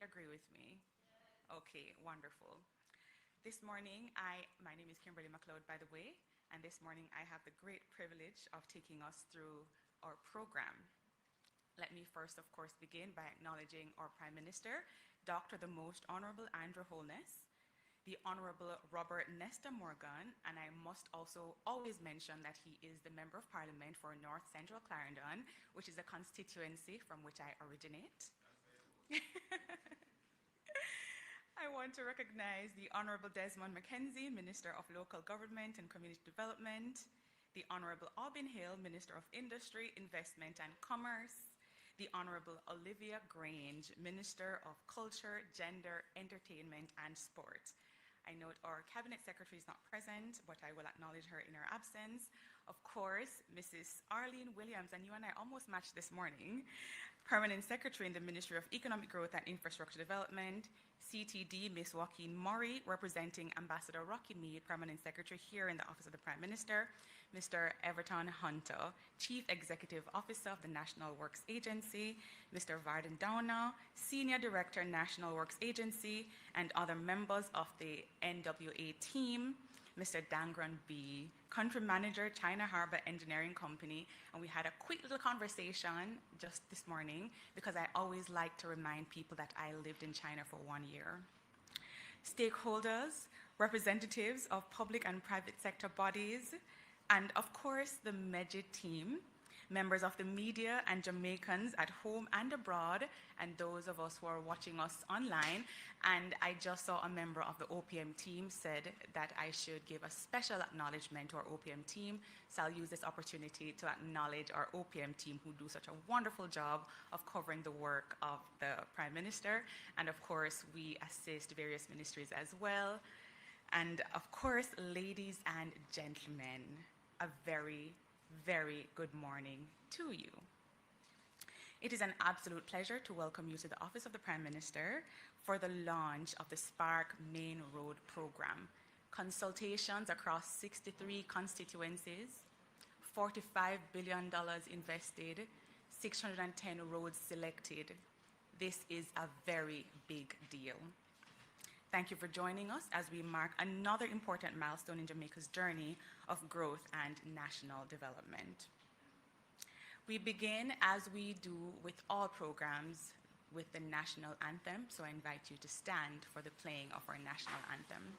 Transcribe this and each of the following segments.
agree with me? Okay, wonderful. This morning, my name is Kimberly McLeod, by the way, and this morning I have the great privilege of taking us through our program. Let me first, of course, begin by acknowledging our Prime Minister, Dr. the Most Honorable Andrew Holness, the Honorable Robert Nesta Morgan, and I must also always mention that he is the Member of Parliament for North Central Clarendon, which is a constituency from which I originate. I want to recognize the Honorable Desmond McKenzie, Minister of Local Government and Community Development, the Honorable Aubin Hill, Minister of Industry, Investment and Commerce, the Honorable Olivia Grange, Minister of Culture, Gender, Entertainment and Sport. I note our Cabinet Secretary is not present, but I will acknowledge her in her absence. Of course, Mrs. Arlene Williams, and you and I almost matched this morning, Permanent Secretary in the Ministry of Economic Growth and Infrastructure Development, CTD, Ms. Joaquin Murray, representing Ambassador Rocky Mead, Permanent Secretary here in the Office of the Prime Minister, Mr. Everton Hunter, Chief Executive Officer of the National Works Agency, Mr. Varden Downer, Senior Director, National Works Agency, and other members of the NWA team, Mr. Dangran B., Country Manager, China Harbor Engineering Company, and we had a quick little conversation just this morning because I always like to remind people that I lived in China for 1 year. Stakeholders, representatives of public and private sector bodies, and of course the MEGID team, members of the media and Jamaicans at home and abroad, and those of us who are watching us online. And I just saw a member of the OPM team said that I should give a special acknowledgement to our OPM team. So I'll use this opportunity to acknowledge our OPM team who do such a wonderful job of covering the work of the Prime Minister. And of course, we assist various ministries as well. And of course, ladies and gentlemen, a very, very good morning to you. It is an absolute pleasure to welcome you to the Office of the Prime Minister for the launch of the Spark Main Road Program. Consultations across 63 constituencies, $45 billion invested, 610 roads selected. This is a very big deal. Thank you for joining us as we mark another important milestone in Jamaica's journey of growth and national development. We begin, as we do with all programs, with the national anthem, so I invite you to stand for the playing of our national anthem.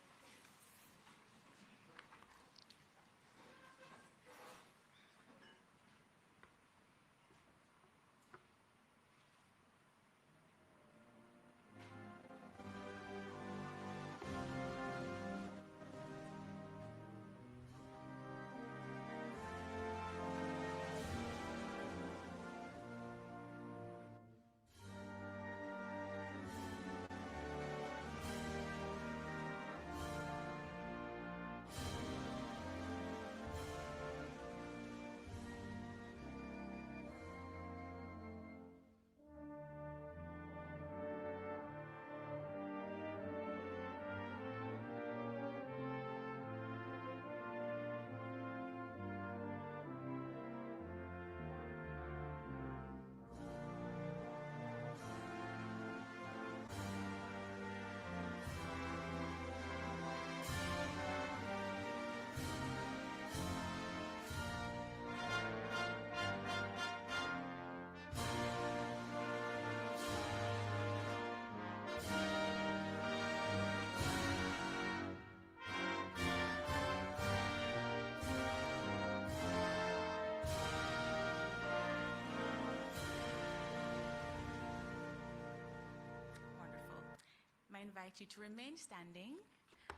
I invite you to remain standing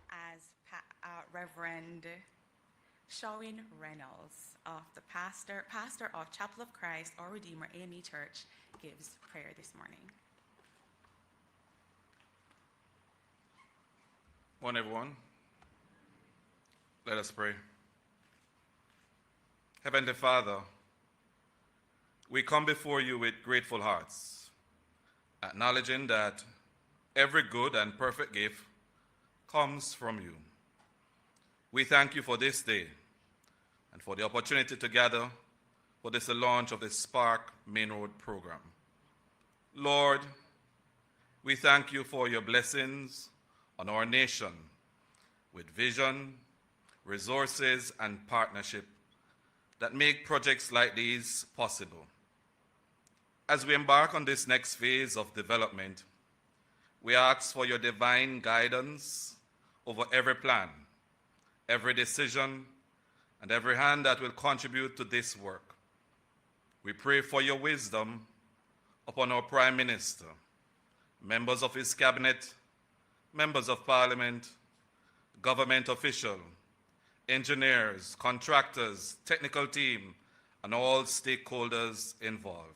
as Reverend Shawin Reynolds, of the pastor of Chapel of Christ, Our Redeemer AME Church, gives prayer this morning. Morning, everyone. Let us pray. Heavenly Father, we come before you with grateful hearts, acknowledging that every good and perfect gift comes from you. We thank you for this day and for the opportunity to gather for this launch of the Spark Main Road program. Lord, We thank you for your blessings on our nation with vision, resources, and partnership that make projects like these possible. As we embark on this next phase of development, we ask for your divine guidance over every plan, every decision, and every hand that will contribute to this work. We pray for your wisdom upon our Prime Minister, members of his cabinet, members of parliament, government officials, engineers, contractors, technical team, and all stakeholders involved.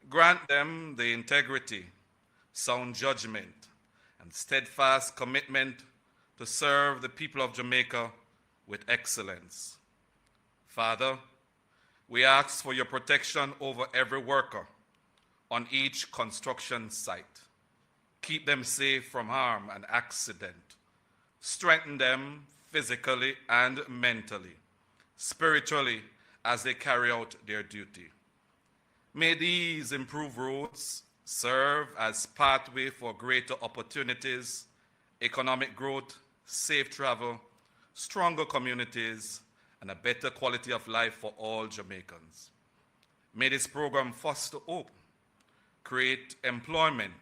Grant them the integrity, sound judgment, and steadfast commitment to serve the people of Jamaica with excellence. Father, we ask for your protection over every worker on each construction site. Keep them safe from harm and accident. Strengthen them physically and mentally, spiritually, as they carry out their duty. May these improved roads serve as pathway for greater opportunities, economic growth, safe travel, stronger communities, and a better quality of life for all Jamaicans. May this program foster hope, create employment,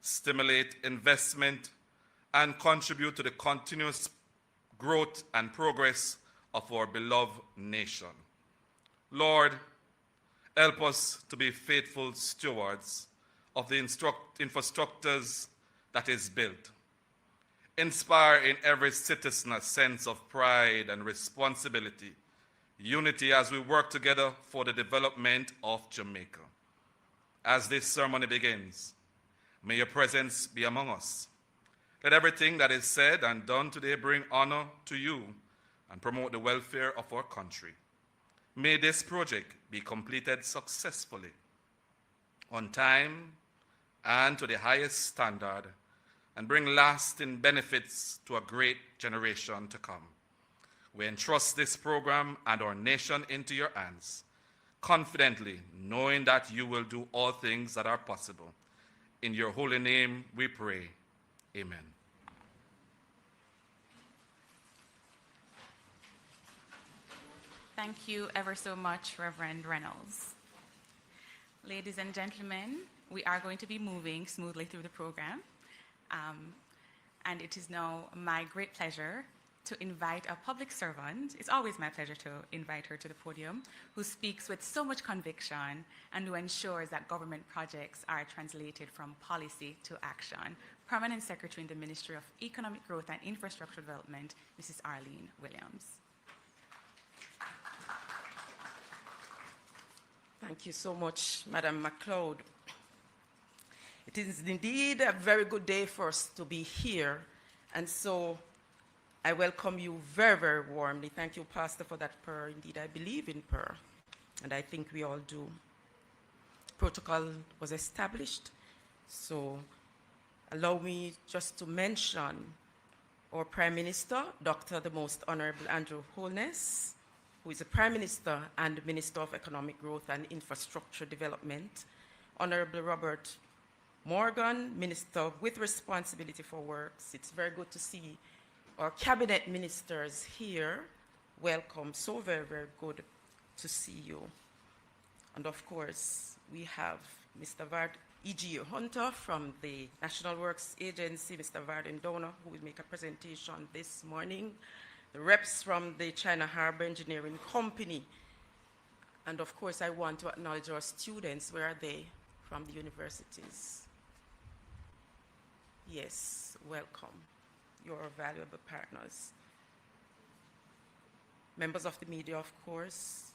stimulate investment, and contribute to the continuous growth and progress of our beloved nation. Lord, help us to be faithful stewards of the infrastructures that is built. Inspire in every citizen a sense of pride and responsibility, unity as we work together for the development of Jamaica. As this ceremony begins, may your presence be among us. Let everything that is said and done today bring honor to you and promote the welfare of our country. May this project be completed successfully, on time, and to the highest standard, and bring lasting benefits to a great generation to come. We entrust this program and our nation into your hands, confidently knowing that you will do all things that are possible. In your holy name we pray. Amen. Thank you ever so much, Reverend Reynolds. Ladies and gentlemen, we are going to be moving smoothly through the program. And it is now my great pleasure to invite a public servant. It's always my pleasure to invite her to the podium, who speaks with so much conviction and who ensures that government projects are translated from policy to action. Permanent Secretary in the Ministry of Economic Growth and Infrastructure Development, Mrs. Arlene Williams. Thank you so much, Madam MacLeod. It is indeed a very good day for us to be here, and so I welcome you very, very warmly. Thank you, Pastor, for that prayer. Indeed, I believe in prayer, and I think we all do. Protocol was established, so allow me just to mention our Prime Minister, Dr. the Most Honorable Andrew Holness, who is the Prime Minister and Minister of Economic Growth and Infrastructure Development, Honorable Robert Morgan, Minister with responsibility for works. It's very good to see our cabinet ministers here. Welcome, so very, very good to see you. And of course, we have Mr. Vard E.G. Hunter from the National Works Agency, Mr. Varden Donner, who will make a presentation this morning, the reps from the China Harbor Engineering Company. And of course, I want to acknowledge our students. Where are they? From the universities. Yes, welcome. You're valuable partners. Members of the media, of course.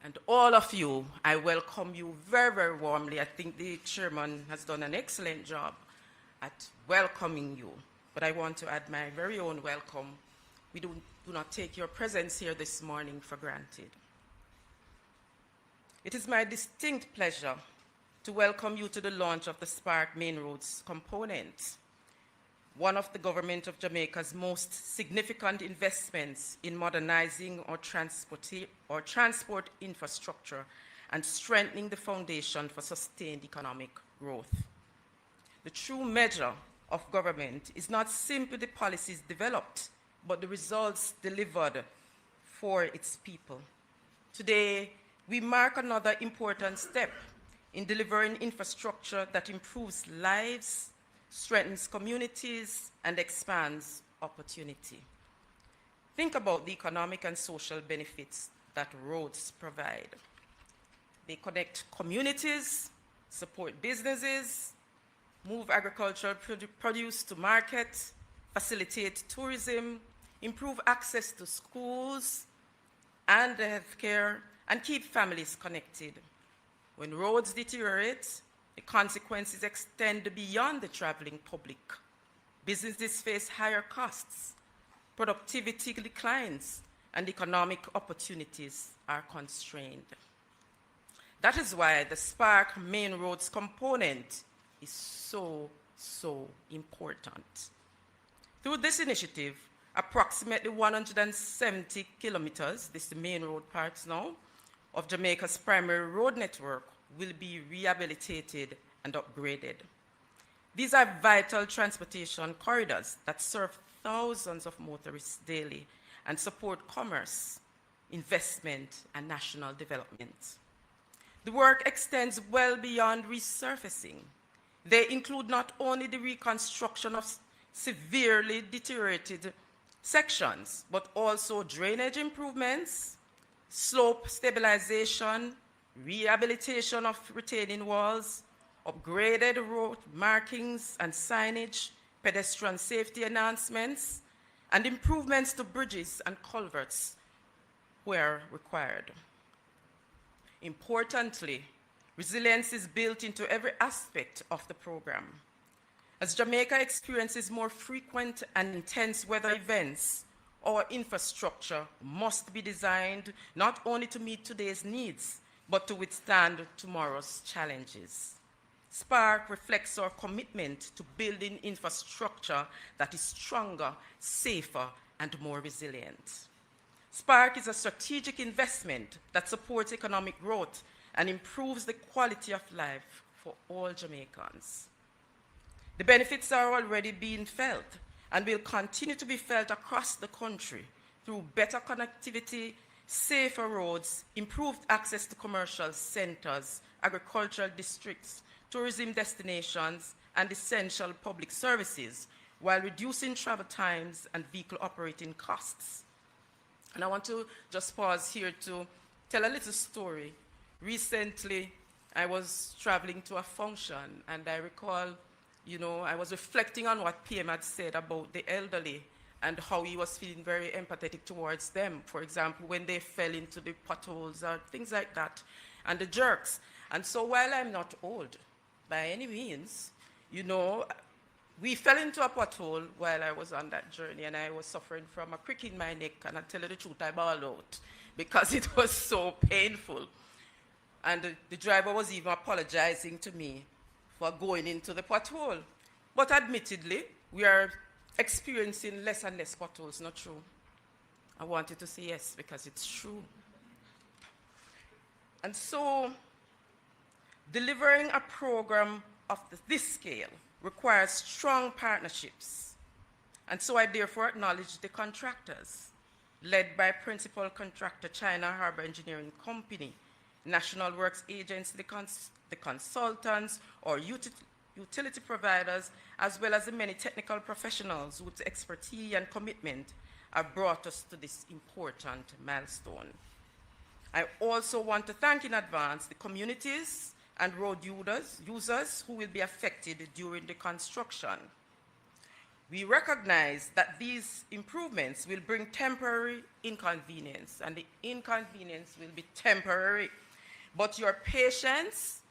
And all of you, I welcome you very, very warmly. I think the chairman has done an excellent job at welcoming you. But I want to add my very own welcome. We do not take your presence here this morning for granted. It is my distinct pleasure to welcome you to the launch of the Spark Main Roads component, one of the government of Jamaica's most significant investments in modernizing our transport infrastructure and strengthening the foundation for sustained economic growth. the true measure of government is not simply the policies developed, but the results delivered for its people. Today, we mark another important step in delivering infrastructure that improves lives, strengthens communities, and expands opportunity. Think about the economic and social benefits that roads provide. They connect communities, support businesses, move agricultural produce to market, facilitate tourism, improve access to schools and healthcare, and keep families connected. When roads deteriorate, the consequences extend beyond the traveling public. Businesses face higher costs, productivity declines, and economic opportunities are constrained. That is why the Spark Main Roads component is so important. Through this initiative, approximately 170 kilometers, this is the main road parts now, of Jamaica's primary road network will be rehabilitated and upgraded. These are vital transportation corridors that serve thousands of motorists daily and support commerce, investment, and national development. The work extends well beyond resurfacing. They include not only the reconstruction of severely deteriorated sections, but also drainage improvements, slope stabilization, rehabilitation of retaining walls, upgraded road markings and signage, pedestrian safety enhancements, and improvements to bridges and culverts where required. Importantly, resilience is built into every aspect of the program. As Jamaica experiences more frequent and intense weather events, our infrastructure must be designed not only to meet today's needs, but to withstand tomorrow's challenges. Spark reflects our commitment to building infrastructure that is stronger, safer, and more resilient. Spark is a strategic investment that supports economic growth and improves the quality of life for all Jamaicans. The benefits are already being felt and will continue to be felt across the country through better connectivity, safer roads, improved access to commercial centers, agricultural districts, tourism destinations, and essential public services, while reducing travel times and vehicle operating costs. And I want to just pause here to tell a little story. Recently, I was traveling to a function, and I recall, I was reflecting on what PM had said about the elderly and how he was feeling very empathetic towards them. For example, when they fell into the potholes or things like that, and the jerks. And so while I'm not old by any means, we fell into a pothole while I was on that journey, and I was suffering from a crick in my neck, and I tell you the truth, I bawled out because it was so painful. And the driver was even apologizing to me for going into the pothole. But admittedly, we are experiencing less and less potholes, not true? I wanted to say yes because it's true. And so, delivering a program of this scale requires strong partnerships. And so I therefore acknowledge the contractors, led by principal contractor China Harbor Engineering Company, National Works Agency, the consultants or utility providers, as well as the many technical professionals whose expertise and commitment have brought us to this important milestone. I also want to thank in advance the communities and road users who will be affected during the construction. We recognize that these improvements will bring temporary inconvenience, and the inconvenience will be temporary. But your patience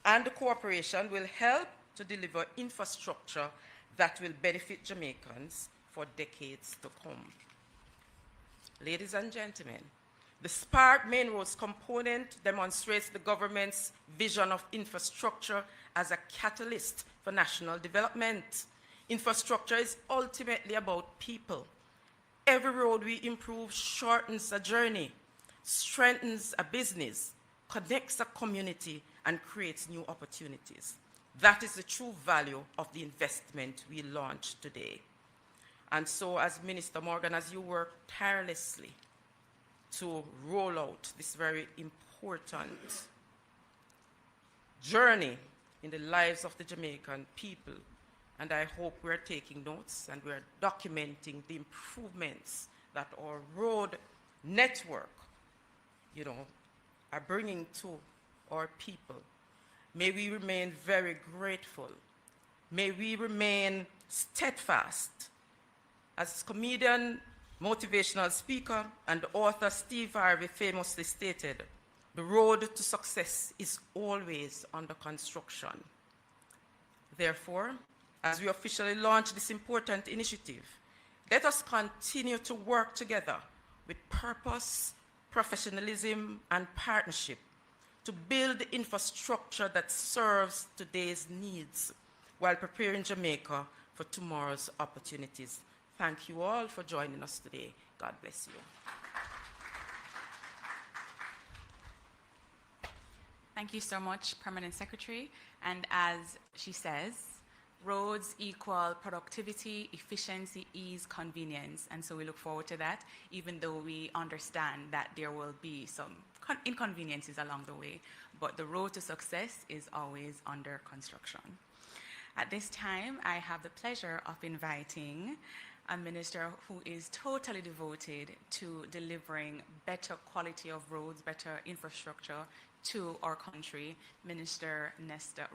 and cooperation will help to deliver infrastructure that will benefit Jamaicans for decades to come. Ladies and gentlemen, the Spark Main Roads component demonstrates the government's vision of infrastructure as a catalyst for national development. Infrastructure is ultimately about people. Every road we improve shortens a journey, strengthens a business, connects a community, and creates new opportunities. That is the true value of the investment we launched today. And so, as Minister Morgan, as you work tirelessly to roll out this very important journey in the lives of the Jamaican people, and I hope we're taking notes and we're documenting the improvements that our road network, are bringing to our people. May we remain very grateful. May we remain steadfast. As comedian, motivational speaker, and author Steve Harvey famously stated, the road to success is always under construction. Therefore, as we officially launch this important initiative, let us continue to work together with purpose, professionalism, and partnership to build the infrastructure that serves today's needs while preparing Jamaica for tomorrow's opportunities. Thank you all for joining us today. God bless you. Thank you so much, Permanent Secretary. And as she says, roads equal productivity, efficiency, ease, convenience. And so we look forward to that, even though we understand that there will be some inconveniences along the way. But the road to success is always under construction. At this time, I have the pleasure of inviting a minister who is totally devoted to delivering better quality of roads, better infrastructure to our country, Minister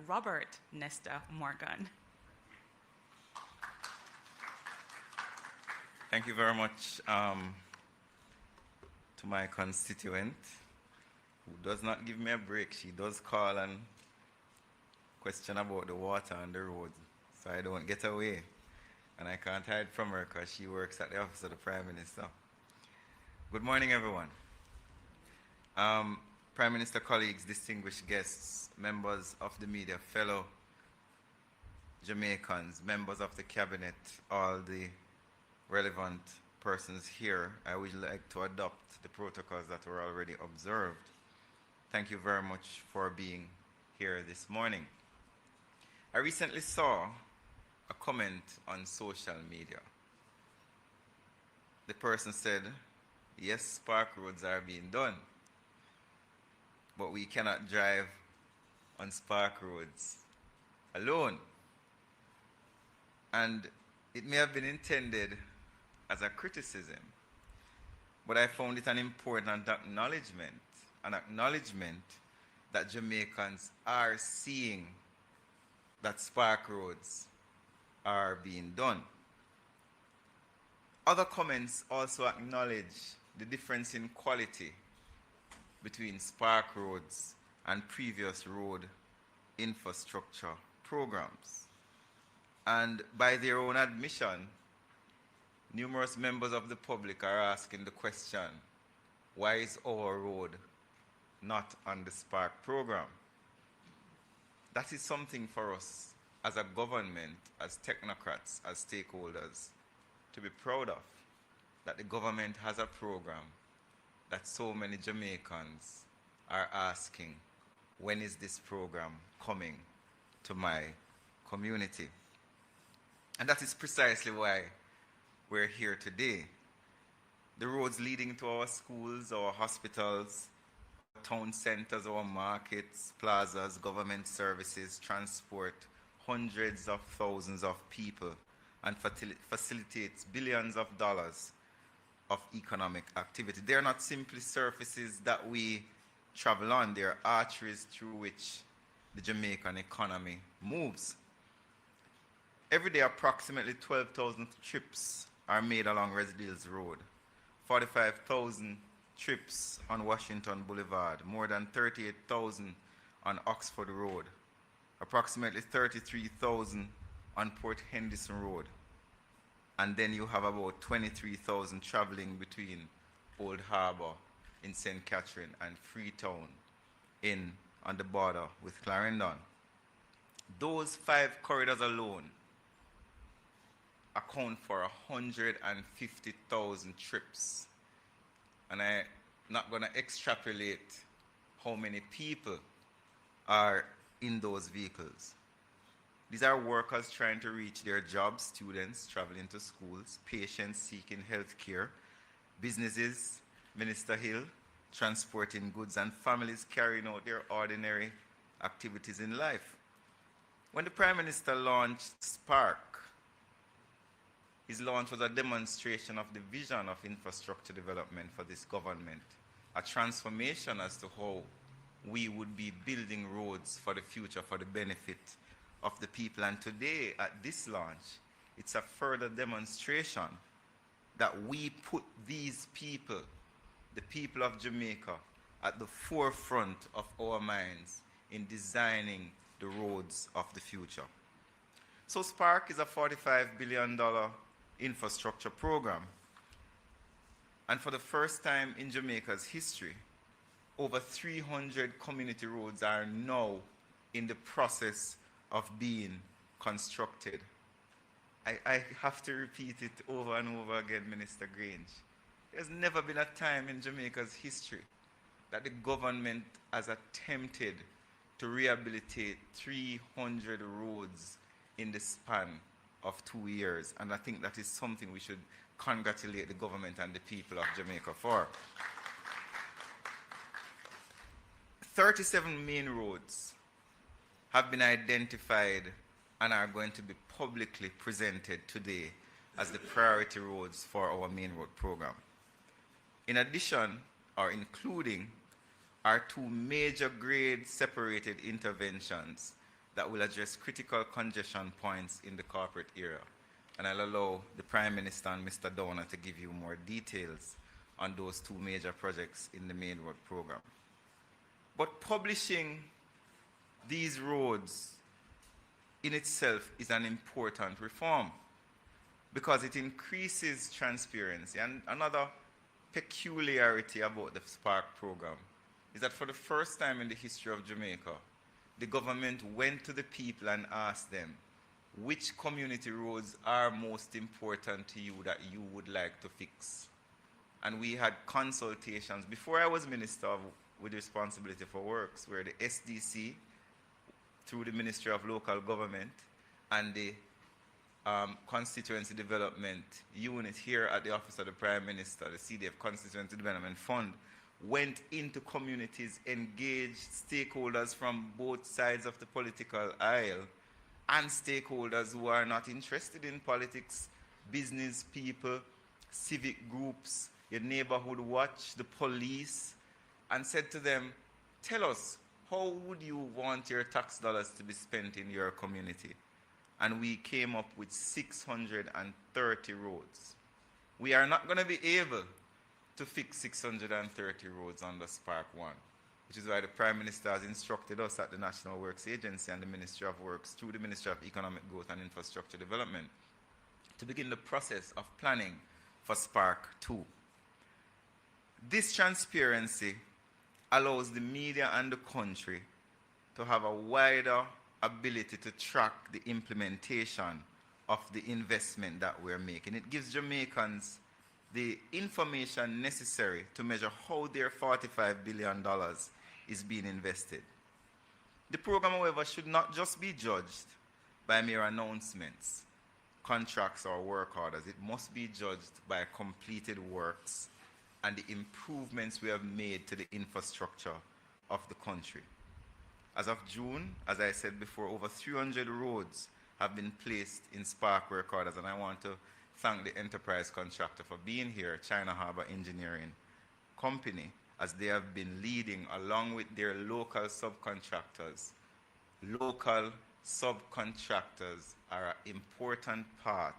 Robert Nesta Morgan. Thank you very much to my constituent, who does not give me a break. She does call and question about the water on the road, so I don't get away. And I can't hide from her because she works at the office of the Prime Minister. Good morning, everyone. Prime Minister colleagues, distinguished guests, members of the media, fellow Jamaicans, members of the cabinet, all the relevant persons here, I would like to adopt the protocols that were already observed. Thank you very much for being here this morning. I recently saw a comment on social media. The person said, yes, spark roads are being done, but we cannot drive on spark roads alone. And it may have been intended as a criticism, but I found it an important acknowledgement, that Jamaicans are seeing that spark roads are being done. Other comments also acknowledge the difference in quality between spark roads and previous road infrastructure programs. And by their own admission, numerous members of the public are asking the question, why is our road not on the Spark program? That is something for us as a government, as technocrats, as stakeholders, to be proud of, that the government has a program that so many Jamaicans are asking, when is this program coming to my community? And that is precisely why we're here today. The roads leading to our schools, our hospitals, town centers, our markets, plazas, government services, transport hundreds of thousands of people and facilitates billions of dollars of economic activity. They are not simply surfaces that we travel on, they are arteries through which the Jamaican economy moves. Every day, approximately 12,000 trips are made along Residence Road, 45,000 trips on Washington Boulevard, more than 38,000 on Oxford Road, approximately 33,000 on Port Henderson Road, and then you have about 23,000 traveling between Old Harbour in St. Catherine and Freetown on the border with Clarendon. Those 5 corridors alone account for 150,000 trips. And I'm not going to extrapolate how many people are in those vehicles. These are workers trying to reach their jobs, students traveling to schools, patients seeking health care, businesses, Minister Hill, transporting goods, and families carrying out their ordinary activities in life. When the Prime Minister launched Spark, his launch was a demonstration of the vision of infrastructure development for this government, a transformation as to how we would be building roads for the future for the benefit of the people. And today, at this launch, it's a further demonstration that we put these people, the people of Jamaica, at the forefront of our minds in designing the roads of the future. So Spark is a $45 billion infrastructure program. And for the first time in Jamaica's history, over 300 community roads are now in the process of being constructed. I have to repeat it over and over again, Minister Grange. There's never been a time in Jamaica's history that the government has attempted to rehabilitate 300 roads in the span of 2 years. And I think that is something we should congratulate the government and the people of Jamaica for. 37 main roads have been identified and are going to be publicly presented today as the priority roads for our main road program. In addition, or including, are two major grade separated interventions that will address critical congestion points in the corporate area. And I'll allow the Prime Minister and Mr. Downer to give you more details on those two major projects in the main road program. But publishing these roads in itself is an important reform because it increases transparency. And another peculiarity about the Spark program is that for the first time in the history of Jamaica, the government went to the people and asked them, which community roads are most important to you that you would like to fix? And we had consultations. Before I was Minister with responsibility for works, where the SDC, through the Ministry of Local Government, and the Constituency Development Unit here at the Office of the Prime Minister, the CDF Constituency Development Fund, went into communities, engaged stakeholders from both sides of the political aisle, and stakeholders who are not interested in politics, business people, civic groups, your neighborhood watch, the police, and said to them, tell us, how would you want your tax dollars to be spent in your community? And we came up with 630 roads. We are not going to be able to fix 630 roads under Spark 1, which is why the Prime Minister has instructed us at the National Works Agency and the Ministry of Works through the Ministry of Economic Growth and Infrastructure Development to begin the process of planning for Spark 2. This transparency allows the media and the country to have a wider ability to track the implementation of the investment that we're making. It gives Jamaicans the information necessary to measure how their $45 billion is being invested. The program, however, should not just be judged by mere announcements, contracts, or work orders. It must be judged by completed works and the improvements we have made to the infrastructure of the country. As of June, as I said before, over 300 roads have been placed in Spark work orders, and I want to thank the enterprise contractor for being here, China Harbour Engineering Company, as they have been leading along with their local subcontractors. Local subcontractors are an important part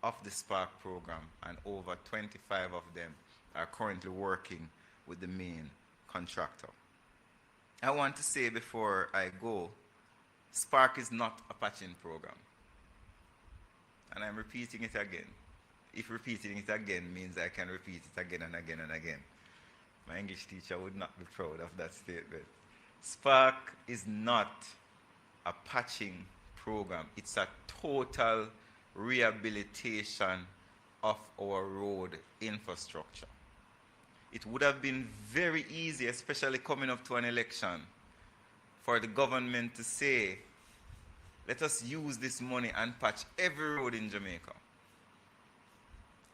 of the Spark program, and over 25 of them are currently working with the main contractor. I want to say before I go, Spark is not a patching program. And I'm repeating it again. If repeating it again means I can repeat it again and again and again. My English teacher would not be proud of that statement. Spark is not a patching program. It's a total rehabilitation of our road infrastructure. It would have been very easy, especially coming up to an election, for the government to say, let us use this money and patch every road in Jamaica.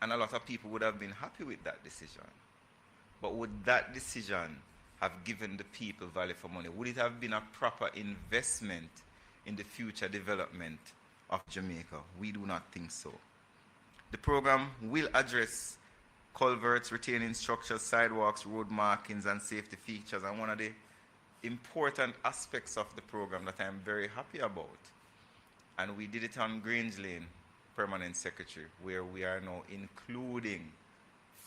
And a lot of people would have been happy with that decision. But would that decision have given the people value for money? Would it have been a proper investment in the future development of Jamaica? We do not think so. The program will address culverts, retaining structures, sidewalks, road markings, and safety features. And one of the important aspects of the program that I'm very happy about, and we did it on Grange Lane, Permanent Secretary, where we are now including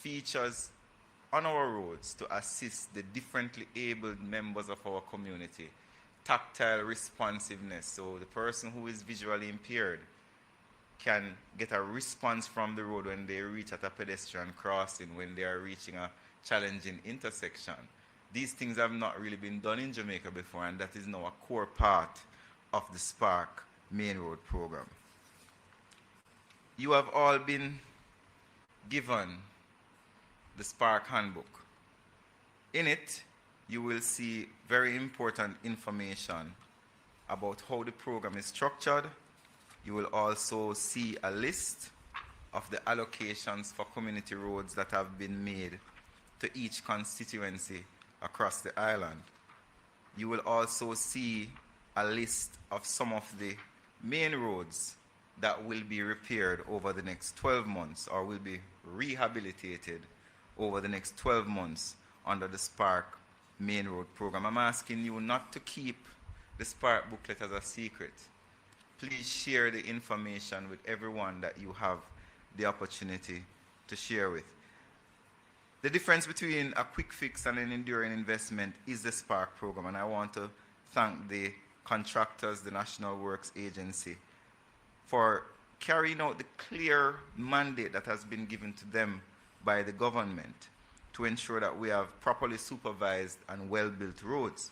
features on our roads to assist the differently abled members of our community. Tactile responsiveness, so the person who is visually impaired can get a response from the road when they reach at a pedestrian crossing, when they are reaching a challenging intersection. These things have not really been done in Jamaica before, and that is now a core part of the Spark Main Road program. You have all been given the Spark Handbook. In it, you will see very important information about how the program is structured. You will also see a list of the allocations for community roads that have been made to each constituency across the island. You will also see a list of some of the main roads that will be repaired over the next 12 months or will be rehabilitated over the next 12 months under the Spark Main Road program. I'm asking you not to keep the Spark booklet as a secret. Please share the information with everyone that you have the opportunity to share with. The difference between a quick fix and an enduring investment is the Spark program, and I want to thank the contractors, the National Works Agency, for carrying out the clear mandate that has been given to them by the government to ensure that we have properly supervised and well-built roads.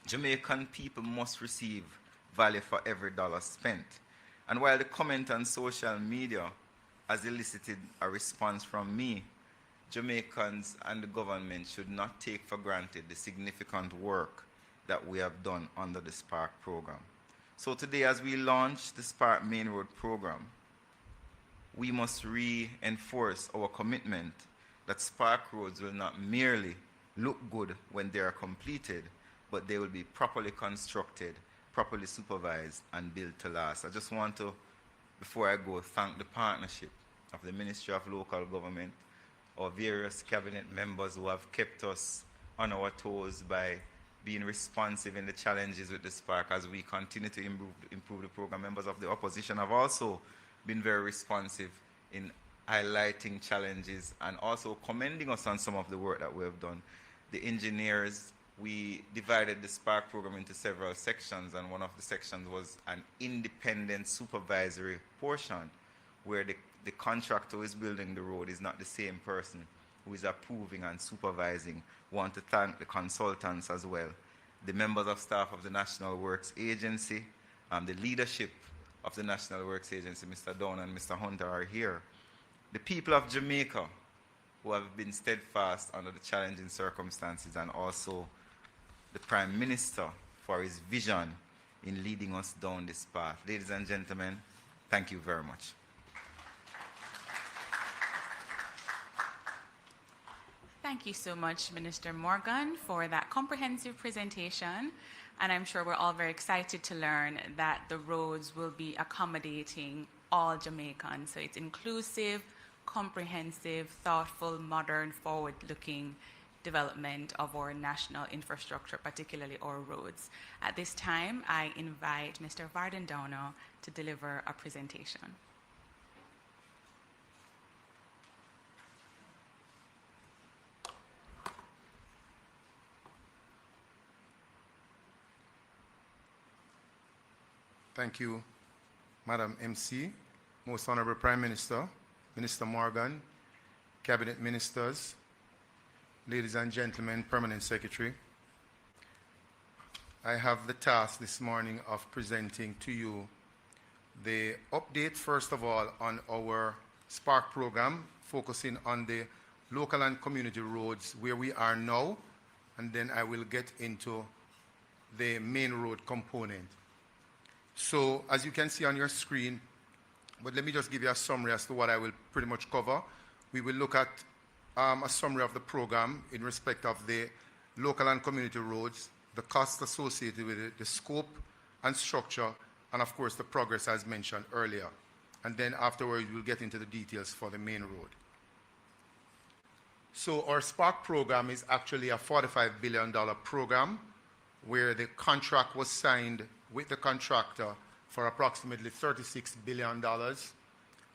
Jamaican people must receive value for every dollar spent. And while the comment on social media has elicited a response from me, Jamaicans and the government should not take for granted the significant work that we have done under the Spark program. So today, as we launch the Spark Main Road program, we must reinforce our commitment that Spark roads will not merely look good when they are completed, but they will be properly constructed, properly supervised, and built to last. I just want to, before I go, thank the partnership of the Ministry of Local Government, our various cabinet members who have kept us on our toes by being responsive in the challenges with the Spark as we continue to improve the program. Members of the opposition have also been very responsive in highlighting challenges and also commending us on some of the work that we have done. The engineers, we divided the Spark program into several sections, and one of the sections was an independent supervisory portion where the contractor who is building the road is not the same person who is approving and supervising. Want to thank the consultants as well, the members of staff of the National Works Agency, the leadership of the National Works Agency, Mr. Down and Mr. Hunter are here. The people of Jamaica who have been steadfast under the challenging circumstances, and also the Prime Minister for his vision in leading us down this path. Ladies and gentlemen, thank you very much. Thank you so much, Minister Morgan, for that comprehensive presentation. And I'm sure we're all very excited to learn that the roads will be accommodating all Jamaicans. So it's inclusive, comprehensive, thoughtful, modern, forward-looking development of our national infrastructure, particularly our roads. At this time, I invite Mr. Varden Downer to deliver a presentation. Thank you, Madam MC, Most Honorable Prime Minister, Minister Morgan, Cabinet Ministers, ladies and gentlemen, Permanent Secretary. I have the task this morning of presenting to you the update, first of all, on our Spark program, focusing on the local and community roads where we are now, and then I will get into the main road component. So as you can see on your screen, but let me just give you a summary as to what I will pretty much cover. We will look at a summary of the program in respect of the local and community roads, the costs associated with it, the scope and structure, and of course the progress as mentioned earlier. And then afterwards we'll get into the details for the main road. So our Spark program is actually a $45 billion program where the contract was signed with the contractor for approximately $36 billion.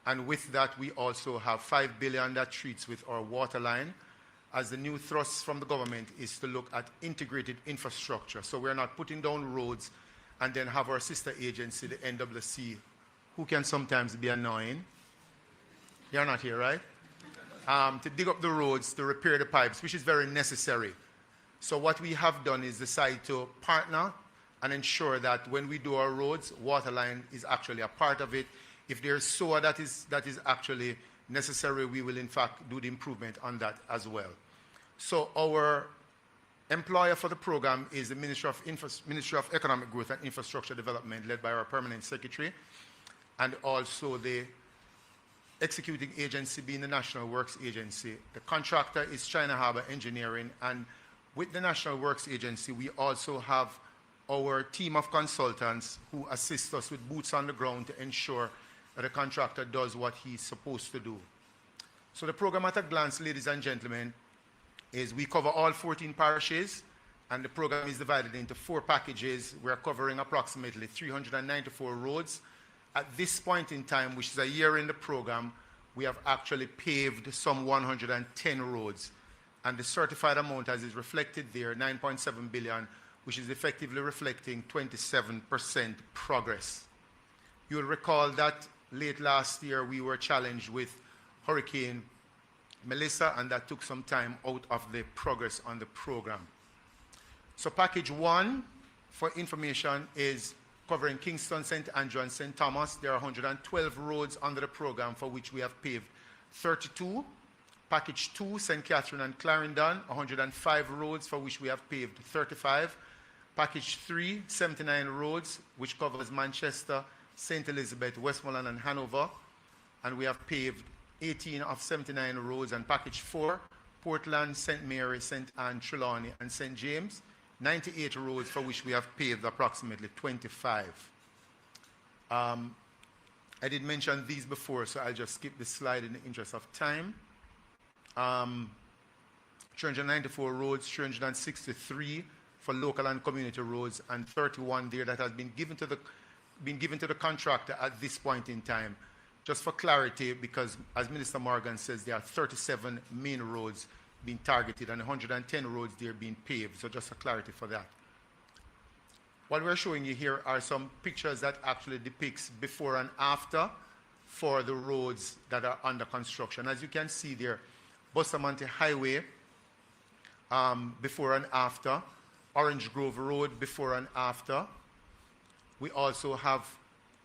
And with that, we also have $5 billion that treats with our water line, as the new thrust from the government is to look at integrated infrastructure. So we're not putting down roads and then have our sister agency, the NWC, who can sometimes be annoying. You're not here, right? To dig up the roads, to repair the pipes, which is very necessary. So what we have done is decide to partner and ensure that when we do our roads, Waterline is actually a part of it. If there's SOA that is actually necessary, we will in fact do the improvement on that as well. So our employer for the program is the Ministry of Economic Growth and Infrastructure Development, led by our permanent secretary, and also the executing agency being the National Works Agency. The contractor is China Harbour Engineering, and with the National Works Agency, we also have our team of consultants who assist us with boots on the ground to ensure that the contractor does what he's supposed to do. So the program at a glance, ladies and gentlemen, is we cover all 14 parishes, and the program is divided into 4 packages. We're covering approximately 394 roads. At this point in time, which is a year in the program, we have actually paved some 110 roads. And the certified amount, as is reflected there, 9.7 billion, which is effectively reflecting 27% progress. You'll recall that late last year we were challenged with Hurricane Melissa, and that took some time out of the progress on the program. So package 1 for information is covering Kingston, St. Andrew, and St. Thomas. There are 112 roads under the program for which we have paved 32. Package 2, St. Catherine and Clarendon, 105 roads for which we have paved 35. Package 3, 79 roads, which covers Manchester, St. Elizabeth, Westmoreland, and Hanover. And we have paved 18 of 79 roads. And package 4, Portland, St. Mary, St. Anne, Trelawney, and St. James, 98 roads for which we have paved approximately 25. I did mention these before, so I'll just skip this slide in the interest of time. 394 roads, 363 for local and community roads, and 31 there that has been given to the contractor at this point in time. Just for clarity, because as Minister Morgan says, there are 37 main roads being targeted and 110 roads there being paved. So just for clarity for that. What we're showing you here are some pictures that actually depicts before and after for the roads that are under construction. As you can see there, Bustamante Highway before and after, Orange Grove Road before and after. We also have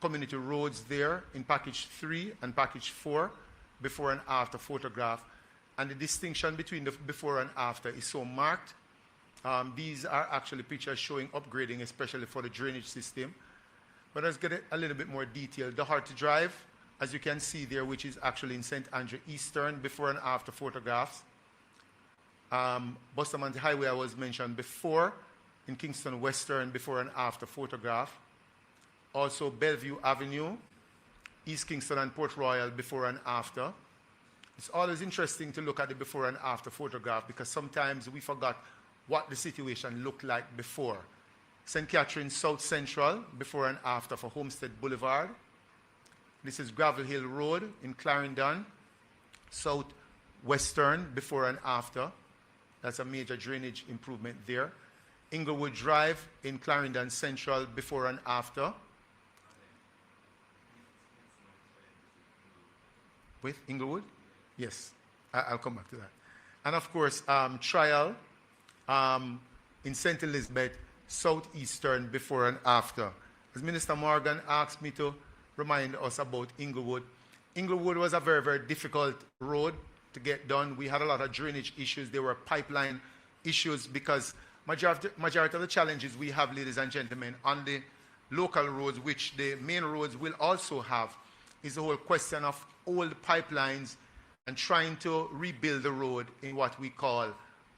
community roads there in package 3 and package 4, before and after photograph. And the distinction between the before and after is so marked. These are actually pictures showing upgrading, especially for the drainage system. But let's get a little bit more detail. The Harty Drive, as you can see there, which is actually in St. Andrew Eastern, before and after photographs. Bustamante Highway, I was mentioned before, in Kingston Western, before and after photograph. Also Bellevue Avenue, East Kingston and Port Royal, before and after. It's always interesting to look at the before and after photograph because sometimes we forgot what the situation looked like before. St. Catherine South Central, before and after for Homestead Boulevard. This is Gravel Hill Road in Clarendon, South Western, before and after. That's a major drainage improvement there. Inglewood Drive in Clarendon Central, before and after. With Inglewood? Yes, I'll come back to that. And of course, Trial in St. Elizabeth, Southeastern, before and after. As Minister Morgan asked me to remind us about Inglewood. Inglewood was a very, very difficult road to get done. We had a lot of drainage issues. There were pipeline issues because majority of the challenges we have, ladies and gentlemen, on the local roads, which the main roads will also have, is the whole question of old pipelines and trying to rebuild the road in what we call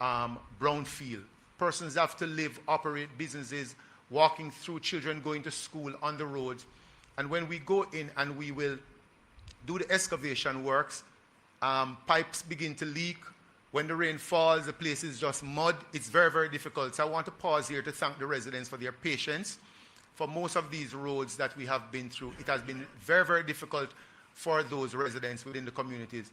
brownfield. Persons have to live, operate businesses, walking through, children going to school on the roads. And when we go in and we will do the excavation works, pipes begin to leak. When the rain falls, the place is just mud. It's very, very difficult. So I want to pause here to thank the residents for their patience. For most of these roads that we have been through, it has been very, very difficult for those residents within the communities.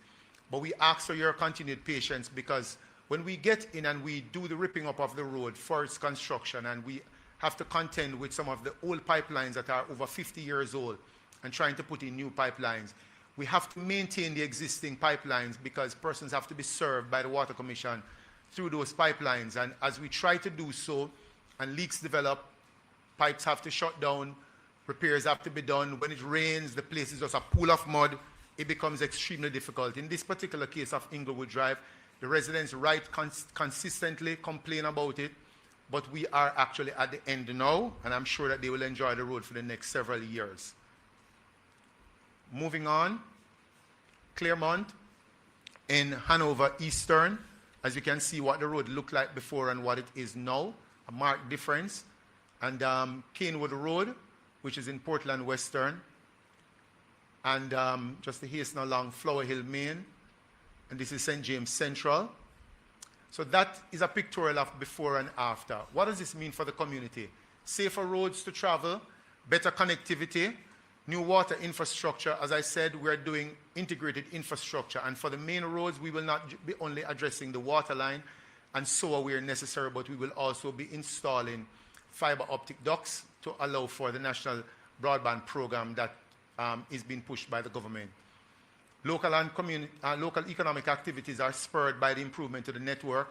But we ask for your continued patience, because when we get in and we do the ripping up of the road for its construction, and we have to contend with some of the old pipelines that are over 50 years old and trying to put in new pipelines, we have to maintain the existing pipelines because persons have to be served by the Water Commission through those pipelines. And as we try to do so and leaks develop, pipes have to shut down, repairs have to be done. When it rains, the place is just a pool of mud. It becomes extremely difficult. In this particular case of Inglewood Drive, the residents consistently complain about it, but we are actually at the end now, and I'm sure that they will enjoy the road for the next several years. Moving on, Claremont in Hanover Eastern, as you can see what the road looked like before and what it is now, a marked difference. And Canewood Road, which is in Portland Western, and just to hasten along Flower Hill Main, and this is St. James Central. So that is a pictorial of before and after. What does this mean for the community? Safer roads to travel, better connectivity, new water infrastructure. As I said, we're doing integrated infrastructure, and for the main roads, we will not be only addressing the water line and SOA where necessary, but we will also be installing fiber optic ducts to allow for the national broadband program that is being pushed by the government. Local and local economic activities are spurred by the improvement to the network.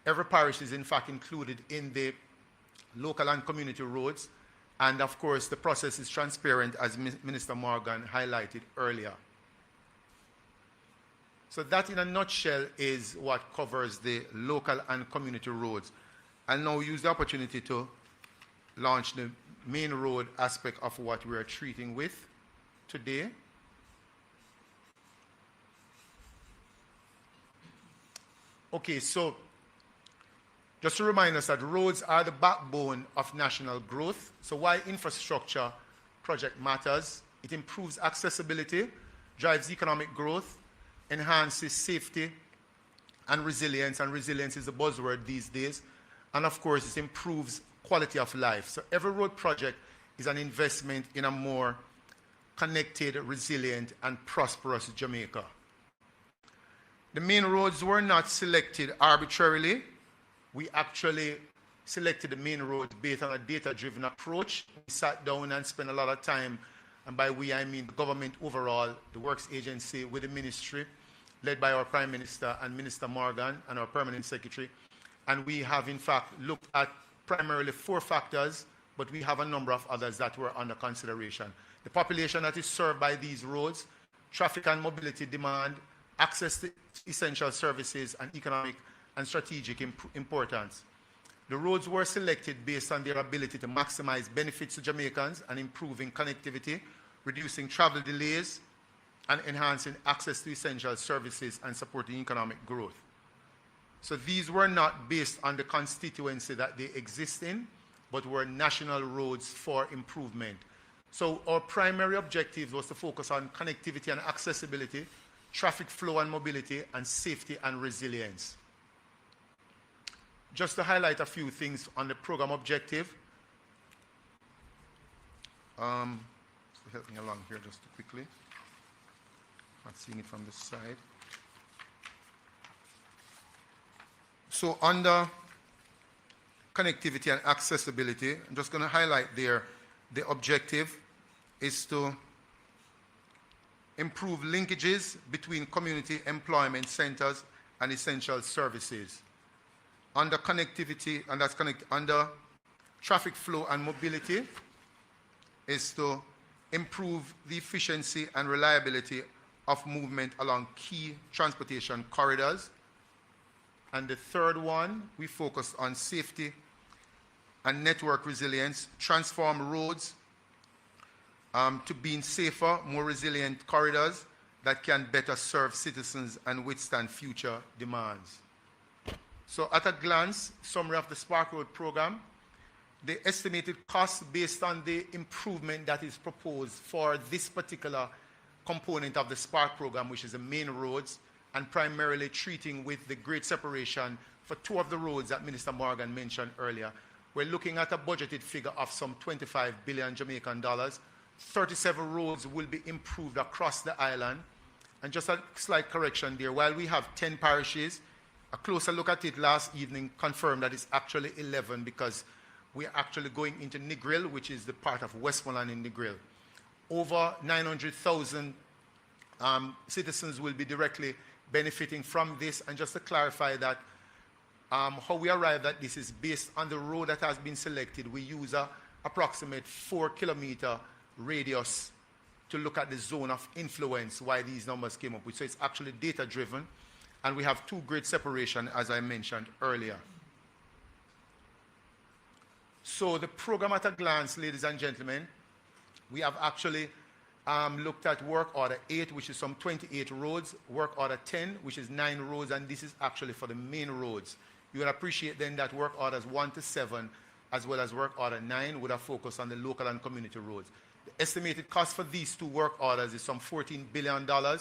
Every parish is in fact included in the local and community roads. And of course, the process is transparent, as Minister Morgan highlighted earlier. So that in a nutshell is what covers the local and community roads. I'll now use the opportunity to launch the main road aspect of what we are treating with today. Okay, so just to remind us that roads are the backbone of national growth. So why infrastructure project matters? It improves accessibility, drives economic growth, enhances safety and resilience is the buzzword these days. And of course, it improves quality of life. So every road project is an investment in a more connected, resilient, and prosperous Jamaica. The main roads were not selected arbitrarily. We actually selected the main roads based on a data-driven approach. We sat down and spent a lot of time, and by we I mean the government overall, the Works Agency with the ministry, led by our Prime Minister and Minister Morgan and our Permanent Secretary. And we have in fact looked at primarily 4 factors, but we have a number of others that were under consideration. The population that is served by these roads, traffic and mobility demand, access to essential services, and economic and strategic importance. The roads were selected based on their ability to maximize benefits to Jamaicans and improving connectivity, reducing travel delays, and enhancing access to essential services and supporting economic growth. So these were not based on the constituency that they exist in, but were national roads for improvement. So our primary objective was to focus on connectivity and accessibility, traffic flow and mobility, and safety and resilience. Just to highlight a few things on the program objective. Help me along here just quickly. Not seeing it from the side. So under connectivity and accessibility, I'm just going to highlight there, the objective is to improve linkages between community employment centers and essential services. Under connectivity, and that's under traffic flow and mobility, is to improve the efficiency and reliability of movement along key transportation corridors. And the third one, we focused on safety and network resilience, transform roads to being safer, more resilient corridors that can better serve citizens and withstand future demands. So at a glance, summary of the Spark Road program, the estimated cost based on the improvement that is proposed for this particular component of the Spark program, which is the main roads, and primarily treating with the grade separation for 2 of the roads that Minister Morgan mentioned earlier. We're looking at a budgeted figure of some 25 billion Jamaican dollars. 37 roads will be improved across the island. And just a slight correction there, while we have 10 parishes, a closer look at it last evening confirmed that it's actually 11 because we're actually going into Negril, which is the part of Westmoreland in Negril. Over 900,000 citizens will be directly benefiting from this. And just to clarify that, how we arrived at this is based on the road that has been selected. We use a approximate 4-kilometer radius to look at the zone of influence, why these numbers came up with. So it's actually data driven. And we have 2 grade separation, as I mentioned earlier. So the program at a glance, ladies and gentlemen, we have actually looked at work order 8, which is some 28 roads, work order 10, which is 9 roads, and this is actually for the main roads. You will appreciate then that work orders 1 to 7, as well as work order 9, would have focused on the local and community roads. The estimated cost for these 2 work orders is some $14 billion. The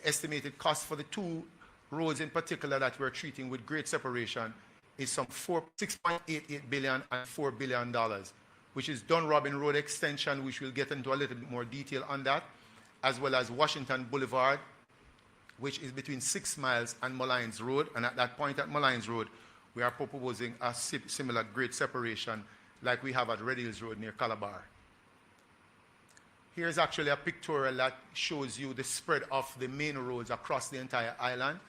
estimated cost for the 2 roads in particular that we're treating with grade separation is some $6.88 billion and $4 billion, which is Don Robin Road extension, which we'll get into a little bit more detail on that, as well as Washington Boulevard, which is between 6 Miles and Mullines Road. And at that point at Mullines Road, we are proposing a similar grade separation like we have at Red Hills Road near Calabar. Here's actually a pictorial that shows you the spread of the main roads across the entire island.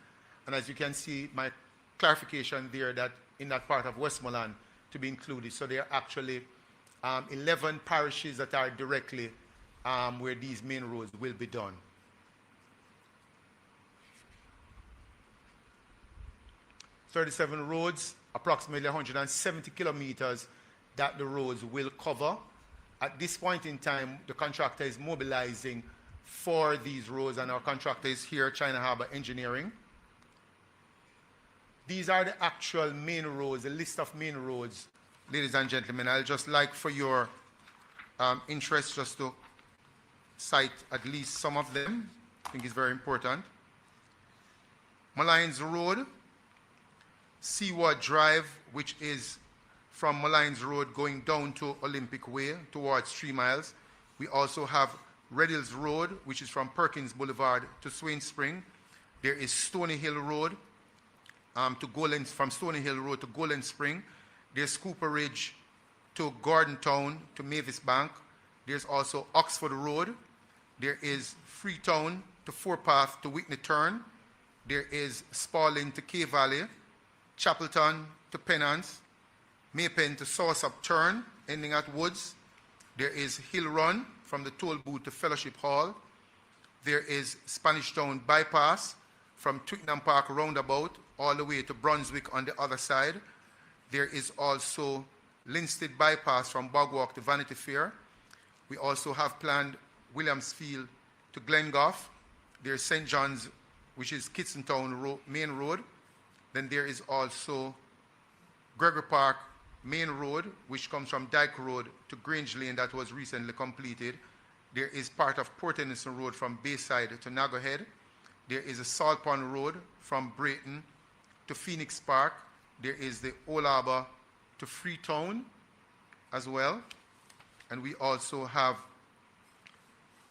And as you can see, my clarification there that in that part of Westmoreland to be included. So there are actually 11 parishes that are directly where these main roads will be done. "37 roads, approximately 170 kilometers that the roads will cover. At this point in time, the contractor is mobilizing for these roads, and our contractor is here, China Harbour Engineering. These are the actual main roads, a list of main roads. Ladies and gentlemen, I'll just like for your interest just to cite at least some of them. I think it's very important. Mullines Road, Seaward Drive, which is from Mullines Road going down to Olympic Way towards 3 Miles. We also have Red Hills Road, which is from Perkins Boulevard to Swain Spring. There is Stony Hill Road from Stony Hill Road to Golden Spring. There's Cooper Ridge to Gordontown to Mavis Bank. There's also Oxford Road. There is Freetown to Forepath to Whitney Turn. There is Spalding to K Valley, Chapelton to Penance, Maypen to Soursop Turn, ending at Woods. There is Hill Run from the Toll Booth to Fellowship Hall. There is Spanish Town Bypass from Twickenham Park Roundabout all the way to Brunswick on the other side. There is also Linstead Bypass from Bogwalk to Vanity Fair. We also have planned Williamsfield to Glengough. There's St. John's, which is Kitson Town Main Road. Then there is also Gregory Park Main Road, which comes from Dyke Road to Grange Lane, that was recently completed. There is part of Port Henderson Road from Bayside to Naggerhead. There is a Salt Pond Road from Brayton to Phoenix Park. There is the Old Harbour to Freetown as well. And we also have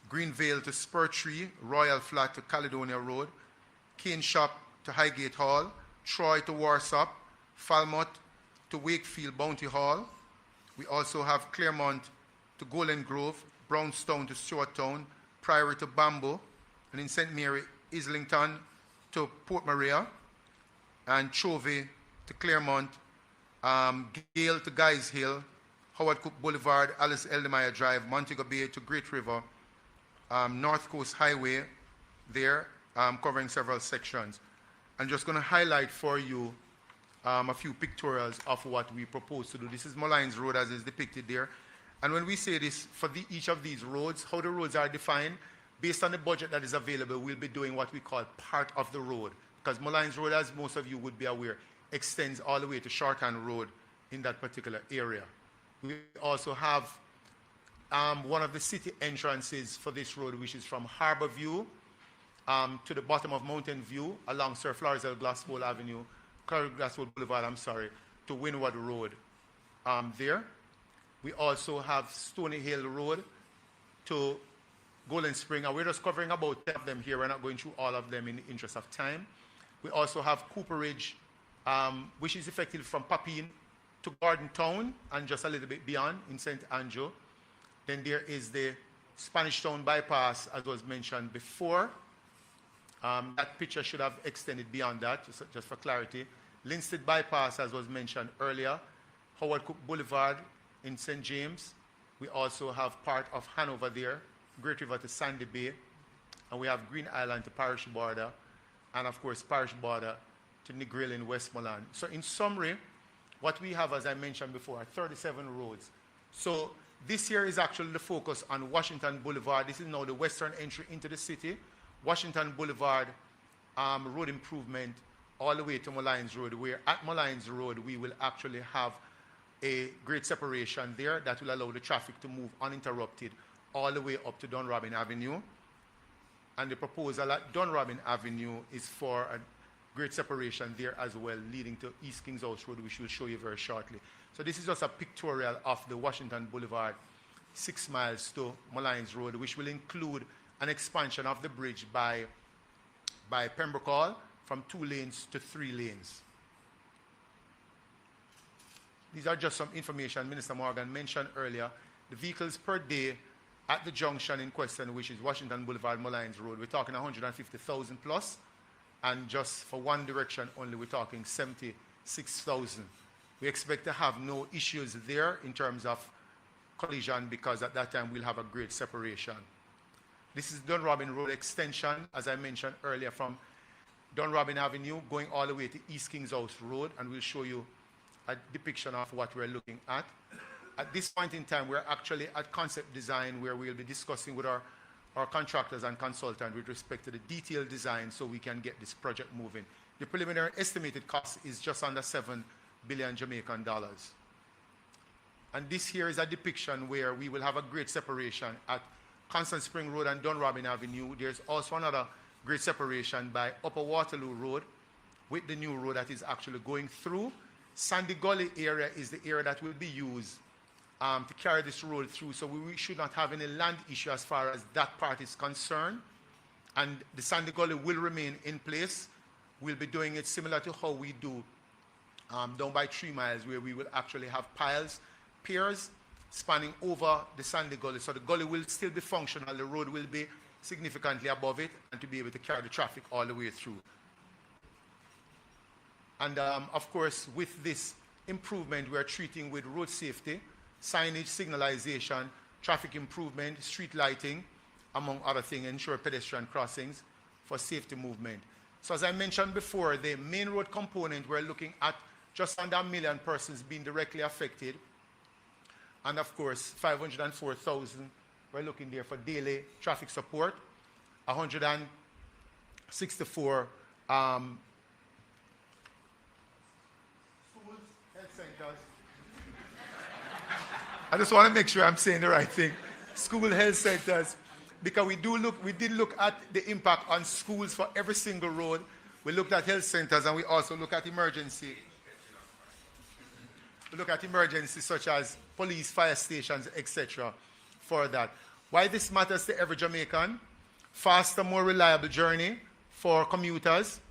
Greenvale to Spurtree, Royal Flat to Caledonia Road, Cane Shop to Highgate Hall, Troy to Warsop, Falmouth to Wakefield Bounty Hall. We also have Claremont to Golden Grove, Brownstown to Stewarttown, Priory to Bamboo, and in St. Mary, Islington to Port Maria, and Chovy to Claremont, Gale to Guys Hill, Howard Cook Boulevard, Alice Eldemeyer Drive, Montego Bay to Great River, North Coast Highway there, covering several sections. I'm just going to highlight for you a few pictorials of what we propose to do. This is Mullines Road as is depicted there. And when we say this, for each of these roads, how the roads are defined, based on the budget that is available, we'll be doing what we call part of the road. Because Mullines Road, as most of you would be aware, extends all the way to Shorthand Road in that particular area. We also have one of the city entrances for this road, which is from Harbour View to the bottom of Mountain View along Sir Florizel Glasspool Avenue, Glasspool Boulevard, I'm sorry, to Windward Road there. We also have Stony Hill Road to Golden Spring, and we're just covering about 10 of them here. We're not going through all of them in the interest of time. We also have Cooperage, which is effectively from Papine to Gordon Town and just a little bit beyond in St. Andrew. Then there is the Spanish Town bypass, as was mentioned before. That picture should have extended beyond that, just for clarity. Linstead bypass, as was mentioned earlier. Howard Cook Boulevard in St. James. We also have part of Hanover there, Great River to Sandy Bay, and we have Green Island to Parish Border, and of course Parish Border to Negril in Westmoreland. So in summary, what we have, as I mentioned before, are 37 roads. So this year is actually the focus on Washington Boulevard. This is now the western entry into the city. Washington Boulevard road improvement all the way to Mullines Road, where at Mullines Road we will actually have a great separation there that will allow the traffic to move uninterrupted all the way up to Dunrobin Avenue. And the proposal at Dunrobin Avenue is for a great separation there as well, leading to East Kings House Road, which we'll show you very shortly. So this is just a pictorial of the Washington Boulevard, 6 miles to Mullines Road, which will include an expansion of the bridge by Pembroke Hall from 2 lanes to 3 lanes. These are just some information Minister Morgan mentioned earlier. The vehicles per day at the junction in question, which is Washington Boulevard, Mullines Road, we're talking 150,000 plus, and just for one direction only, we're talking 76,000. We expect to have no issues there in terms of collision, because at that time we'll have a great separation. This is Dunrobin Road extension, as I mentioned earlier, from Dunrobin Avenue going all the way to East Kings House Road, and we'll show you a depiction of what we're looking at. At this point in time, we're actually at concept design, where we'll be discussing with our contractors and consultants with respect to the detailed design so we can get this project moving. The preliminary estimated cost is just under 7 billion Jamaican dollars. And this here is a depiction where we will have a great separation at Constant Spring Road and Dunrobin Avenue. There's also another great separation by Upper Waterloo Road with the new road that is actually going through. Sandy Gully area is the area that will be used to carry this road through, so we should not have any land issue as far as that part is concerned. And the Sandy Gully will remain in place. We'll be doing it similar to how we do down by 3 miles, where we will actually have piers spanning over the Sandy Gully. So the gully will still be functional, the road will be significantly above it, and to be able to carry the traffic all the way through. And of course, with this improvement, we are treating with road safety, signage, signalization, traffic improvement, street lighting, among other things, ensure pedestrian crossings for safety movement. So as I mentioned before, the main road component, we're looking at just under 1 million persons being directly affected. And of course, 504,000, we're looking there for daily traffic support, 164 schools, health centers. I just want to make sure I'm saying the right thing. School health centers, because we did look at the impact on schools for every single road. We looked at health centers, and we also look at emergency. We look at emergencies such as police, fire stations, etc. for that. Why this matters to every Jamaican: faster, more reliable journey for commuters,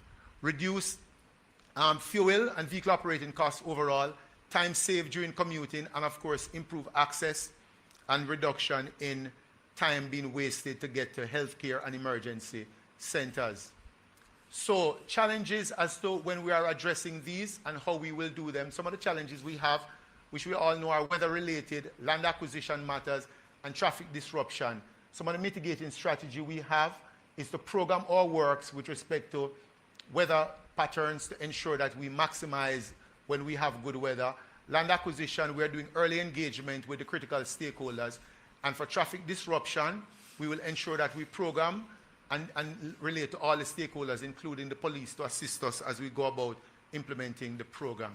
reduce fuel and vehicle operating costs overall, time saved during commuting, and of course improve access and reduction in time being wasted to get to healthcare and emergency centers. So challenges as to when we are addressing these and how we will do them. Some of the challenges we have, which we all know, are weather related, land acquisition matters, and traffic disruption. Some of the mitigating strategy we have is to program our works with respect to weather patterns to ensure that we maximize when we have good weather, land acquisition, we are doing early engagement with the critical stakeholders. And for traffic disruption, we will ensure that we program and relate to all the stakeholders, including the police, to assist us as we go about implementing the program.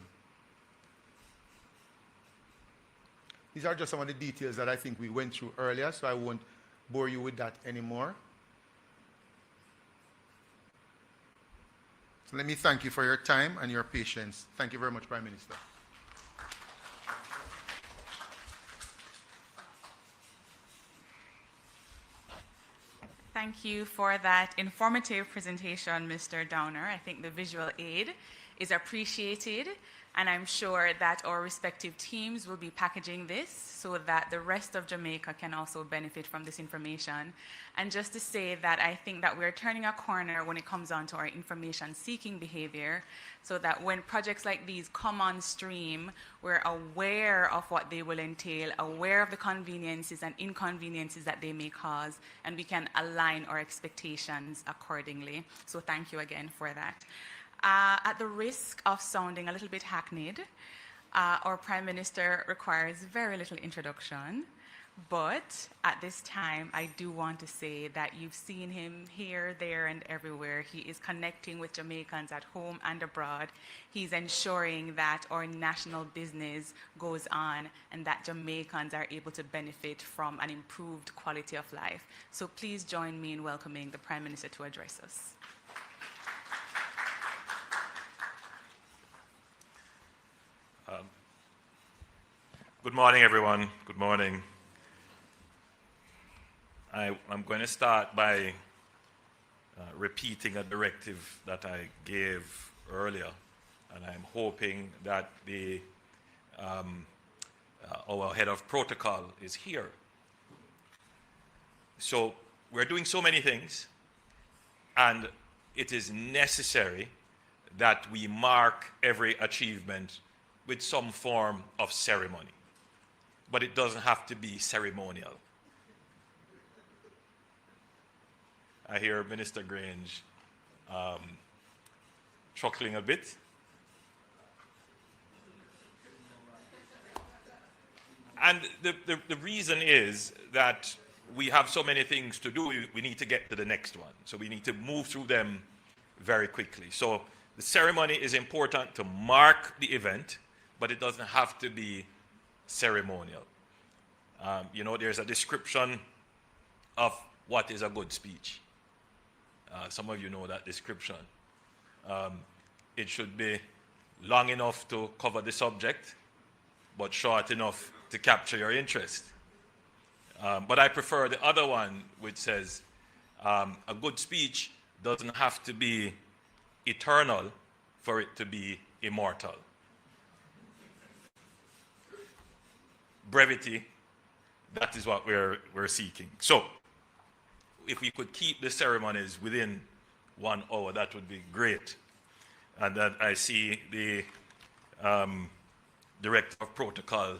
These are just some of the details that I think we went through earlier, so I won't bore you with that anymore. So let me thank you for your time and your patience. Thank you very much, Prime Minister. Thank you for that informative presentation, Mr. Downer. I think the visual aid is appreciated, and I'm sure that our respective teams will be packaging this so that the rest of Jamaica can also benefit from this information. And just to say that I think that we're turning a corner when it comes on to our information-seeking behavior, so that when projects like these come on stream, we're aware of what they will entail, aware of the conveniences and inconveniences that they may cause, and we can align our expectations accordingly. So thank you again for that. At the risk of sounding a little bit hackneyed, our Prime Minister requires very little introduction, but at this time, I do want to say that you've seen him here, there, and everywhere. He is connecting with Jamaicans at home and abroad. He's ensuring that our national business goes on and that Jamaicans are able to benefit from an improved quality of life. So please join me in welcoming the Prime Minister to address us. Good morning, everyone. Good morning. I'm going to start by repeating a directive that I gave earlier, and I'm hoping that our head of protocol is here. So we're doing so many things, and it is necessary that we mark every achievement with some form of ceremony. But it doesn't have to be ceremonial. I hear Minister Grange chuckling a bit. And the reason is that we have so many things to do, we need to get to the next one. So we need to move through them very quickly. So the ceremony is important to mark the event, but it doesn't have to be ceremonial. You know, there's a description of what is a good speech. Some of you know that description. It should be long enough to cover the subject, but short enough to capture your interest. But I prefer the other one, which says a good speech doesn't have to be eternal for it to be immortal. Brevity, that is what we're seeking. So, if we could keep the ceremonies within 1 hour, that would be great. And that I see the director of protocol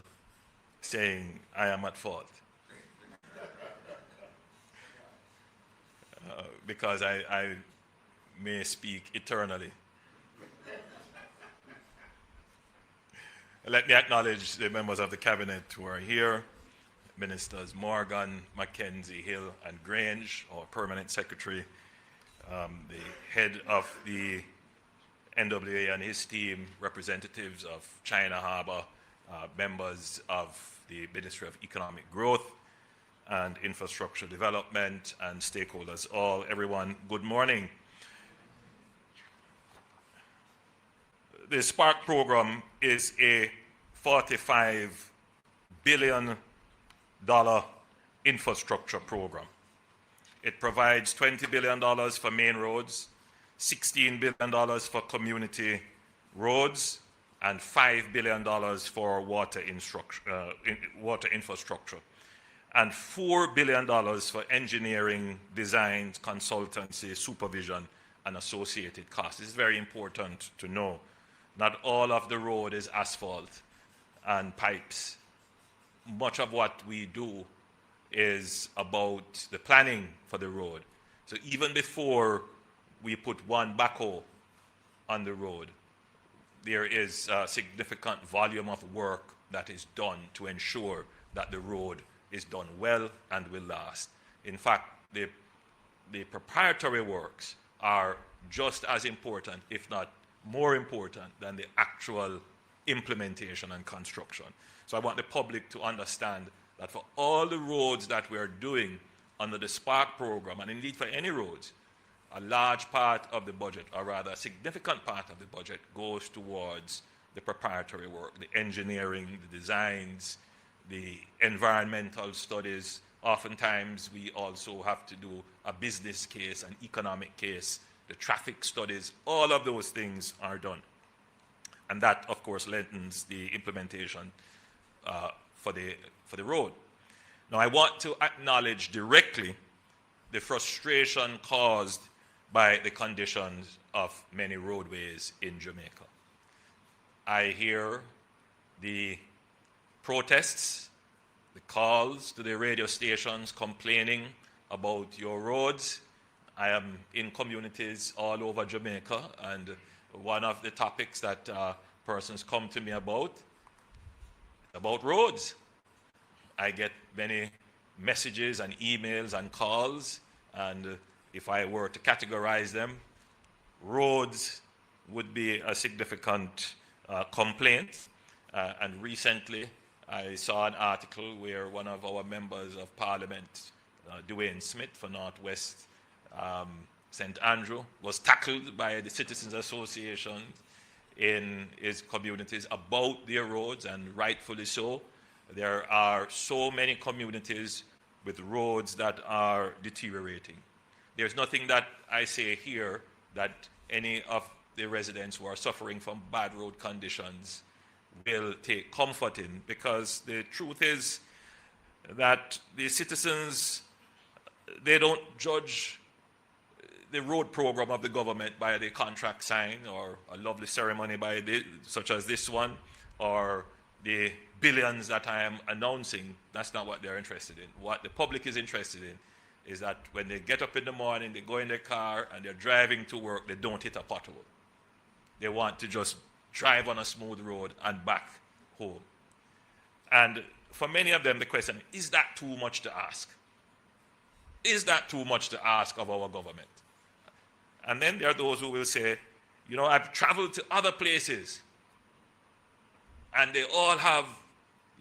saying, I am at fault. Because I may speak eternally. Let me acknowledge the members of the cabinet who are here. Ministers Morgan, Mackenzie, Hill, and Grange, our permanent secretary, the head of the NWA and his team, representatives of China Harbour, members of the Ministry of Economic Growth and Infrastructure Development, and stakeholders, everyone, good morning. The Spark program is a $45 billion infrastructure program. It provides $20 billion for main roads, $16 billion for community roads, and $5 billion for water infrastructure, and $4 billion for engineering, design, consultancy, supervision, and associated costs. This is very important to know. Not all of the road is asphalt and pipes. Much of what we do is about the planning for the road. So even before we put one backhoe on the road, there is a significant volume of work that is done to ensure that the road is done well and will last. In fact, the preparatory works are just as important, if not more important, than the actual implementation and construction. So I want the public to understand that for all the roads that we're doing under the Spark program, and indeed for any roads, a large part of the budget, or rather a significant part of the budget, goes towards the preparatory work, the engineering, the designs, the environmental studies. Oftentimes, we also have to do a business case, an economic case, the traffic studies. All of those things are done. And that, of course, lengthens the implementation for the road. Now, I want to acknowledge directly the frustration caused by the conditions of many roadways in Jamaica. I hear the protests, the calls to the radio stations complaining about your roads. I am in communities all over Jamaica, and one of the topics that persons come to me about roads. I get many messages and emails and calls, and if I were to categorize them, roads would be a significant complaint. And recently, I saw an article where one of our members of parliament, Dwayne Smith for Northwest St. Andrew, was tackled by the Citizens Association in his communities about their roads, and rightfully so. There are so many communities with roads that are deteriorating. There's nothing that I say here that any of the residents who are suffering from bad road conditions will take comfort in, because the truth is that the citizens, they don't judge the road program of the government by the contract sign or a lovely ceremony such as this one, or the billions that I am announcing. That's not what they're interested in. What the public is interested in is that when they get up in the morning, they go in their car and they're driving to work, they don't hit a pothole. They want to just drive on a smooth road and back home. And for many of them, the question is that too much to ask? Is that too much to ask of our government? And then there are those who will say, you know, I've traveled to other places and they all have,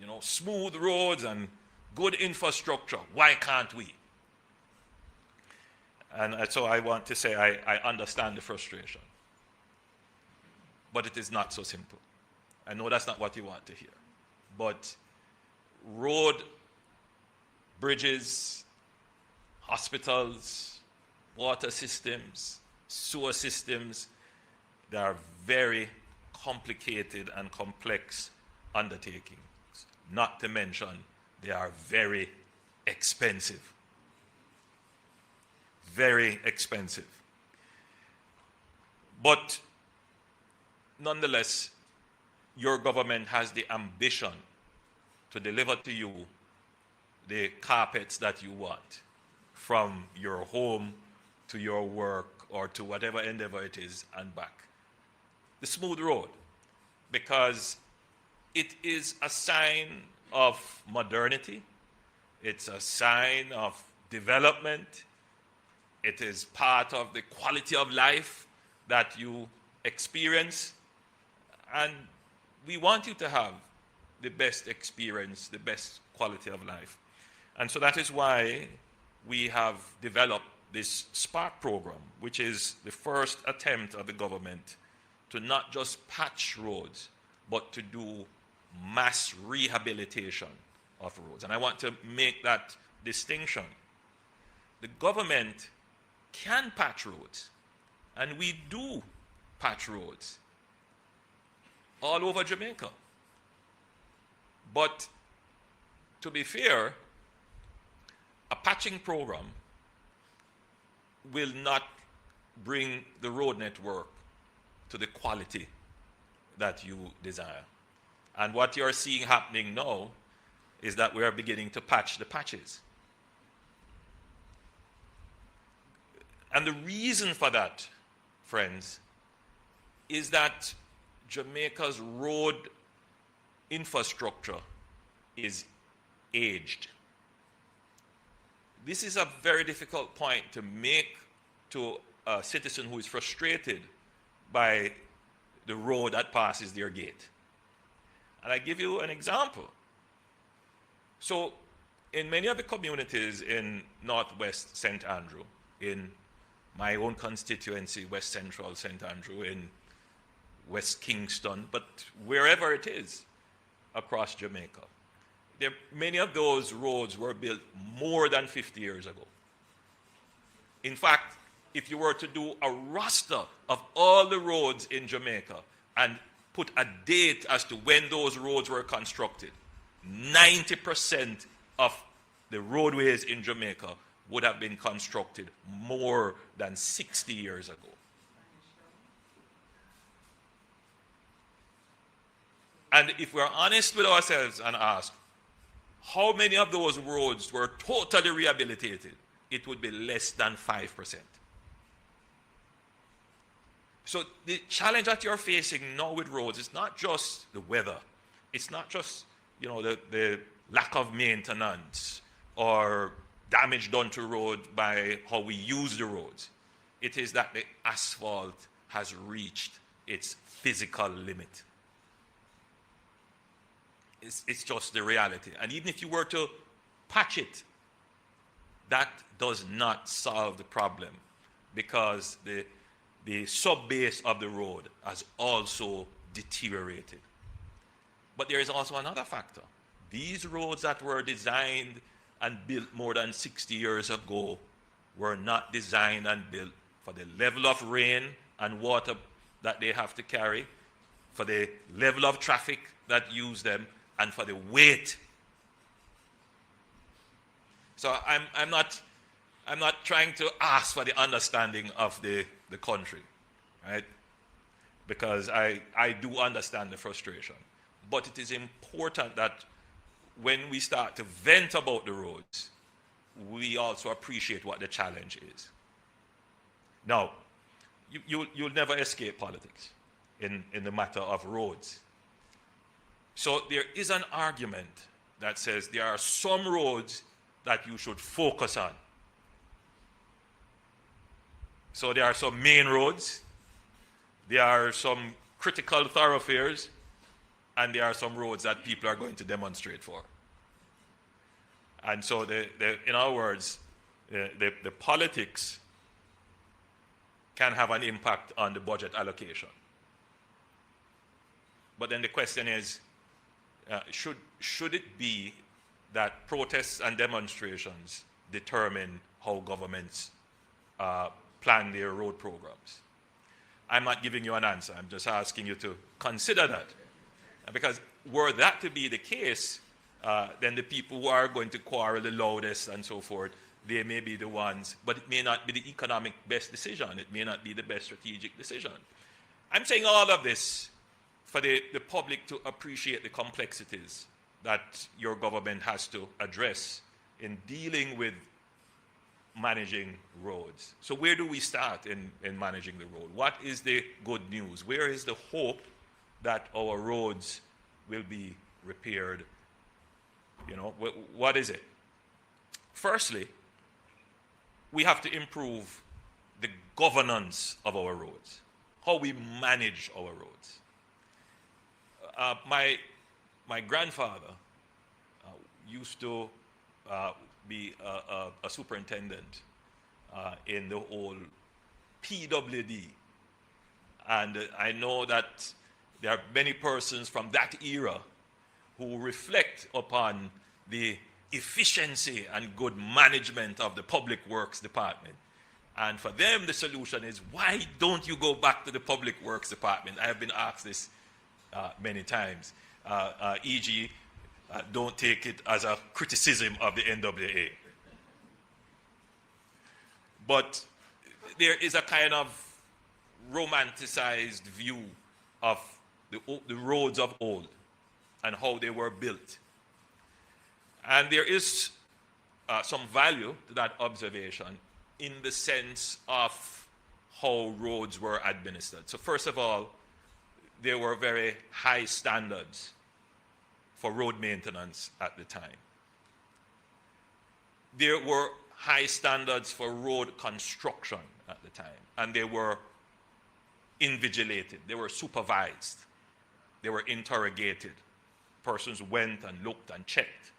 you know, smooth roads and good infrastructure. Why can't we? And so I want to say I understand the frustration. But it is not so simple. I know that's not what you want to hear. But road, bridges, hospitals, water systems, sewer systems, they are very complicated and complex undertakings. Not to mention, they are very expensive. Very expensive. But nonetheless, your government has the ambition to deliver to you the carpets that you want, from your home to your work or to whatever endeavor it is and back. The smooth road, because it is a sign of modernity, it's a sign of development, it is part of the quality of life that you experience, and we want you to have the best experience, the best quality of life. And so that is why we have developed this Spark program, which is the first attempt of the government to not just patch roads, but to do mass rehabilitation of roads. And I want to make that distinction. The government can patch roads, and we do patch roads all over Jamaica. But to be fair, a patching program will not bring the road network to the quality that you desire. And what you're seeing happening now is that we are beginning to patch the patches. And the reason for that, friends, is that Jamaica's road infrastructure is aged. This is a very difficult point to make to a citizen who is frustrated by the road that passes their gate. And I give you an example. So, in many of the communities in Northwest St. Andrew, in my own constituency, West Central St. Andrew, in West Kingston, but wherever it is across Jamaica, many of those roads were built more than 50 years ago. In fact, if you were to do a roster of all the roads in Jamaica and put a date as to when those roads were constructed, 90% of the roadways in Jamaica would have been constructed more than 60 years ago. And if we're honest with ourselves and ask, how many of those roads were totally rehabilitated? It would be less than 5%. So the challenge that you're facing now with roads is not just the weather. It's not just, the lack of maintenance or damage done to road by how we use the roads. It is that the asphalt has reached its physical limit. It's just the reality. And even if you were to patch it, that does not solve the problem, because the sub-base of the road has also deteriorated. But there is also another factor. These roads that were designed and built more than 60 years ago were not designed and built for the level of rain and water that they have to carry, for the level of traffic that use them, and for the weight. So I'm not trying to ask for the understanding of the country, right? Because I do understand the frustration. But it is important that when we start to vent about the roads, we also appreciate what the challenge is. Now, you'll never escape politics in the matter of roads. So there is an argument that says there are some roads that you should focus on. So there are some main roads, there are some critical thoroughfares, and there are some roads that people are going to demonstrate for. And so, in other words, the politics can have an impact on the budget allocation. But then the question is, should it be that protests and demonstrations determine how governments plan their road programs? I'm not giving you an answer. I'm just asking you to consider that. Because were that to be the case, then the people who are going to quarrel the loudest and so forth, they may be the ones, but it may not be the economic best decision. It may not be the best strategic decision. I'm saying all of this for the public to appreciate the complexities that your government has to address in dealing with managing roads. So where do we start in managing the road? What is the good news? Where is the hope that our roads will be repaired? What is it? Firstly, we have to improve the governance of our roads, how we manage our roads. My grandfather used to be a superintendent in the whole PWD. And I know that there are many persons from that era who reflect upon the efficiency and good management of the Public Works Department. And for them, the solution is, why don't you go back to the Public Works Department? I have been asked this many times. E.g., don't take it as a criticism of the NWA. But there is a kind of romanticized view of the roads of old and how they were built. And there is some value to that observation in the sense of how roads were administered. So first of all, there were very high standards for road maintenance at the time. There were high standards for road construction at the time, and they were invigilated, they were supervised, they were interrogated. Persons went and looked and checked.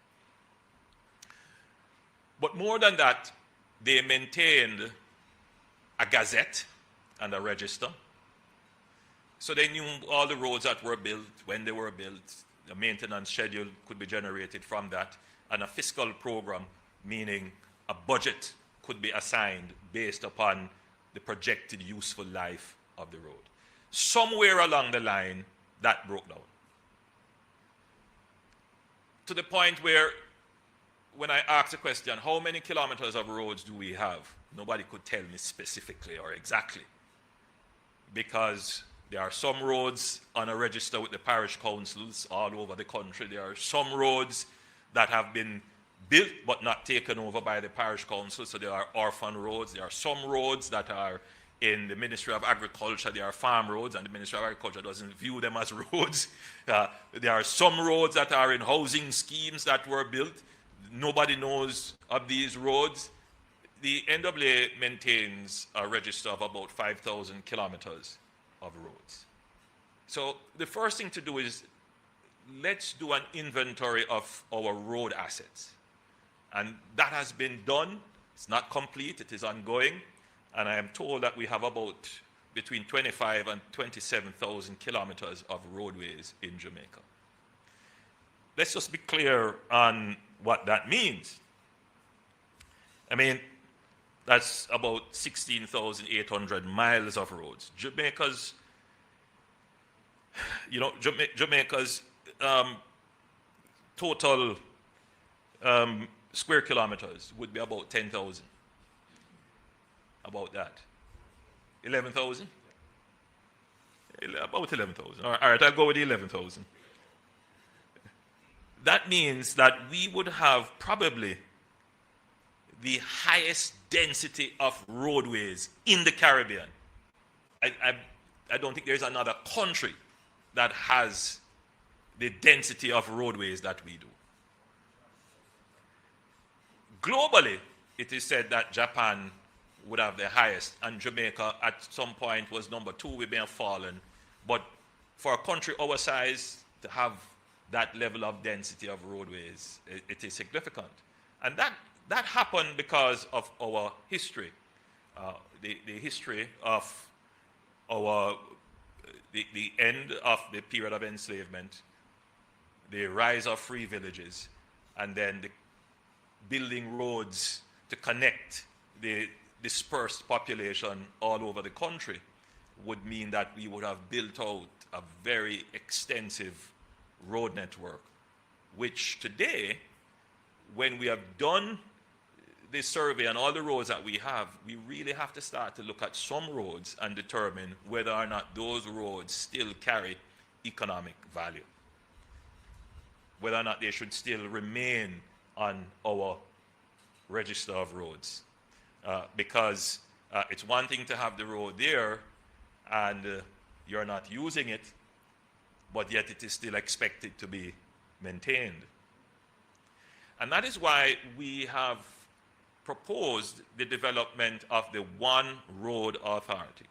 But more than that, they maintained a gazette and a register. So they knew all the roads that were built, when they were built, the maintenance schedule could be generated from that, and a fiscal program, meaning a budget could be assigned based upon the projected useful life of the road. Somewhere along the line, that broke down. To the point where, when I asked the question, how many kilometers of roads do we have? Nobody could tell me specifically or exactly. Because there are some roads on a register with the parish councils all over the country. There are some roads that have been built but not taken over by the parish council, so there are orphan roads. There are some roads that are in the Ministry of Agriculture. There are farm roads, and the Ministry of Agriculture doesn't view them as roads. There are some roads that are in housing schemes that were built. Nobody knows of these roads. The NAA maintains a register of about 5,000 kilometers of roads. So the first thing to do is, let's do an inventory of our road assets. And that has been done. It's not complete, it is ongoing. And I am told that we have about between 25 and 27,000 kilometers of roadways in Jamaica. Let's just be clear on what that means. I mean, that's about 16,800 miles of roads. Jamaica's total square kilometers would be about 10,000. About that. 11,000? About 11,000. All right, I'll go with the 11,000. That means that we would have probably the highest density of roadways in the Caribbean. I don't think there's another country that has the density of roadways that we do. Globally, it is said that Japan would have the highest, and Jamaica at some point was number 2. We may have fallen. But for a country our size to have that level of density of roadways, it is significant. And that happened because of our history. The history of the end of the period of enslavement, the rise of free villages, and then the building roads to connect the dispersed population all over the country would mean that we would have built out a very extensive road network, which today, when we have done this survey and all the roads that we have, we really have to start to look at some roads and determine whether or not those roads still carry economic value, whether or not they should still remain on our register of roads. Because it's one thing to have the road there and you're not using it, but yet it is still expected to be maintained. And that is why we have proposed the development of the One Road Authority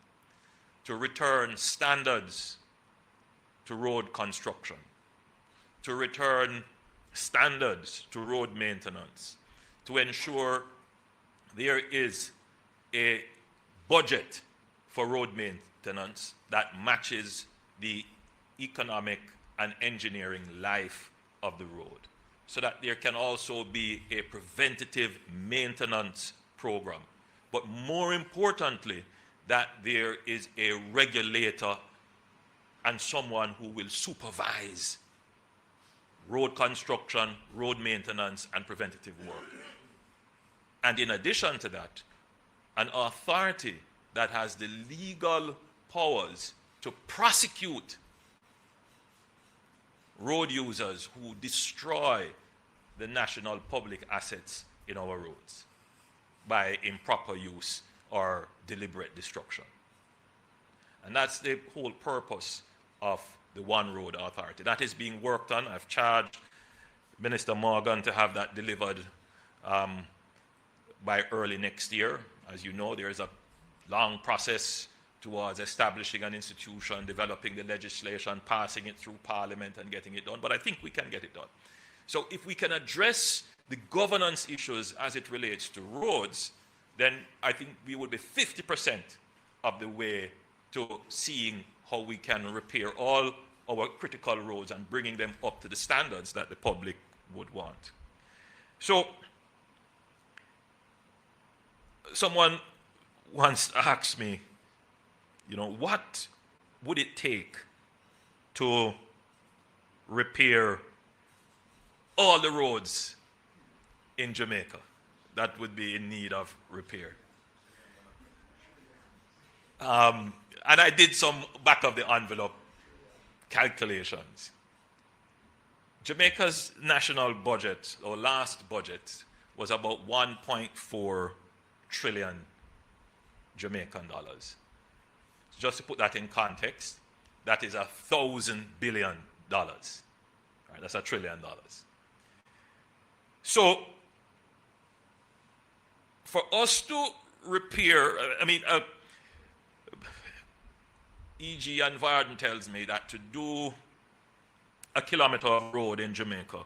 to return standards to road construction, to return standards to road maintenance, to ensure there is a budget for road maintenance that matches the economic and engineering life of the road, so that there can also be a preventative maintenance program. But more importantly, that there is a regulator and someone who will supervise road construction, road maintenance, and preventative work. And in addition to that, an authority that has the legal powers to prosecute road users who destroy the national public assets in our roads by improper use or deliberate destruction. And that's the whole purpose of the One Road Authority. That is being worked on. I've charged Minister Morgan to have that delivered by early next year. As you know, there is a long process towards establishing an institution, developing the legislation, passing it through Parliament and getting it done. But I think we can get it done. So if we can address the governance issues as it relates to roads, then I think we would be 50% of the way to seeing how we can repair all our critical roads and bringing them up to the standards that the public would want. So someone once asked me, what would it take to repair all the roads in Jamaica that would be in need of repair? And I did some back of the envelope calculations. Jamaica's national budget, or last budget, was about 1.4 trillion Jamaican dollars. Just to put that in context, that is $1,000 billion. Right, that's $1 trillion. So, for us to repair, E.G. and Varden tells me that to do a kilometer of road in Jamaica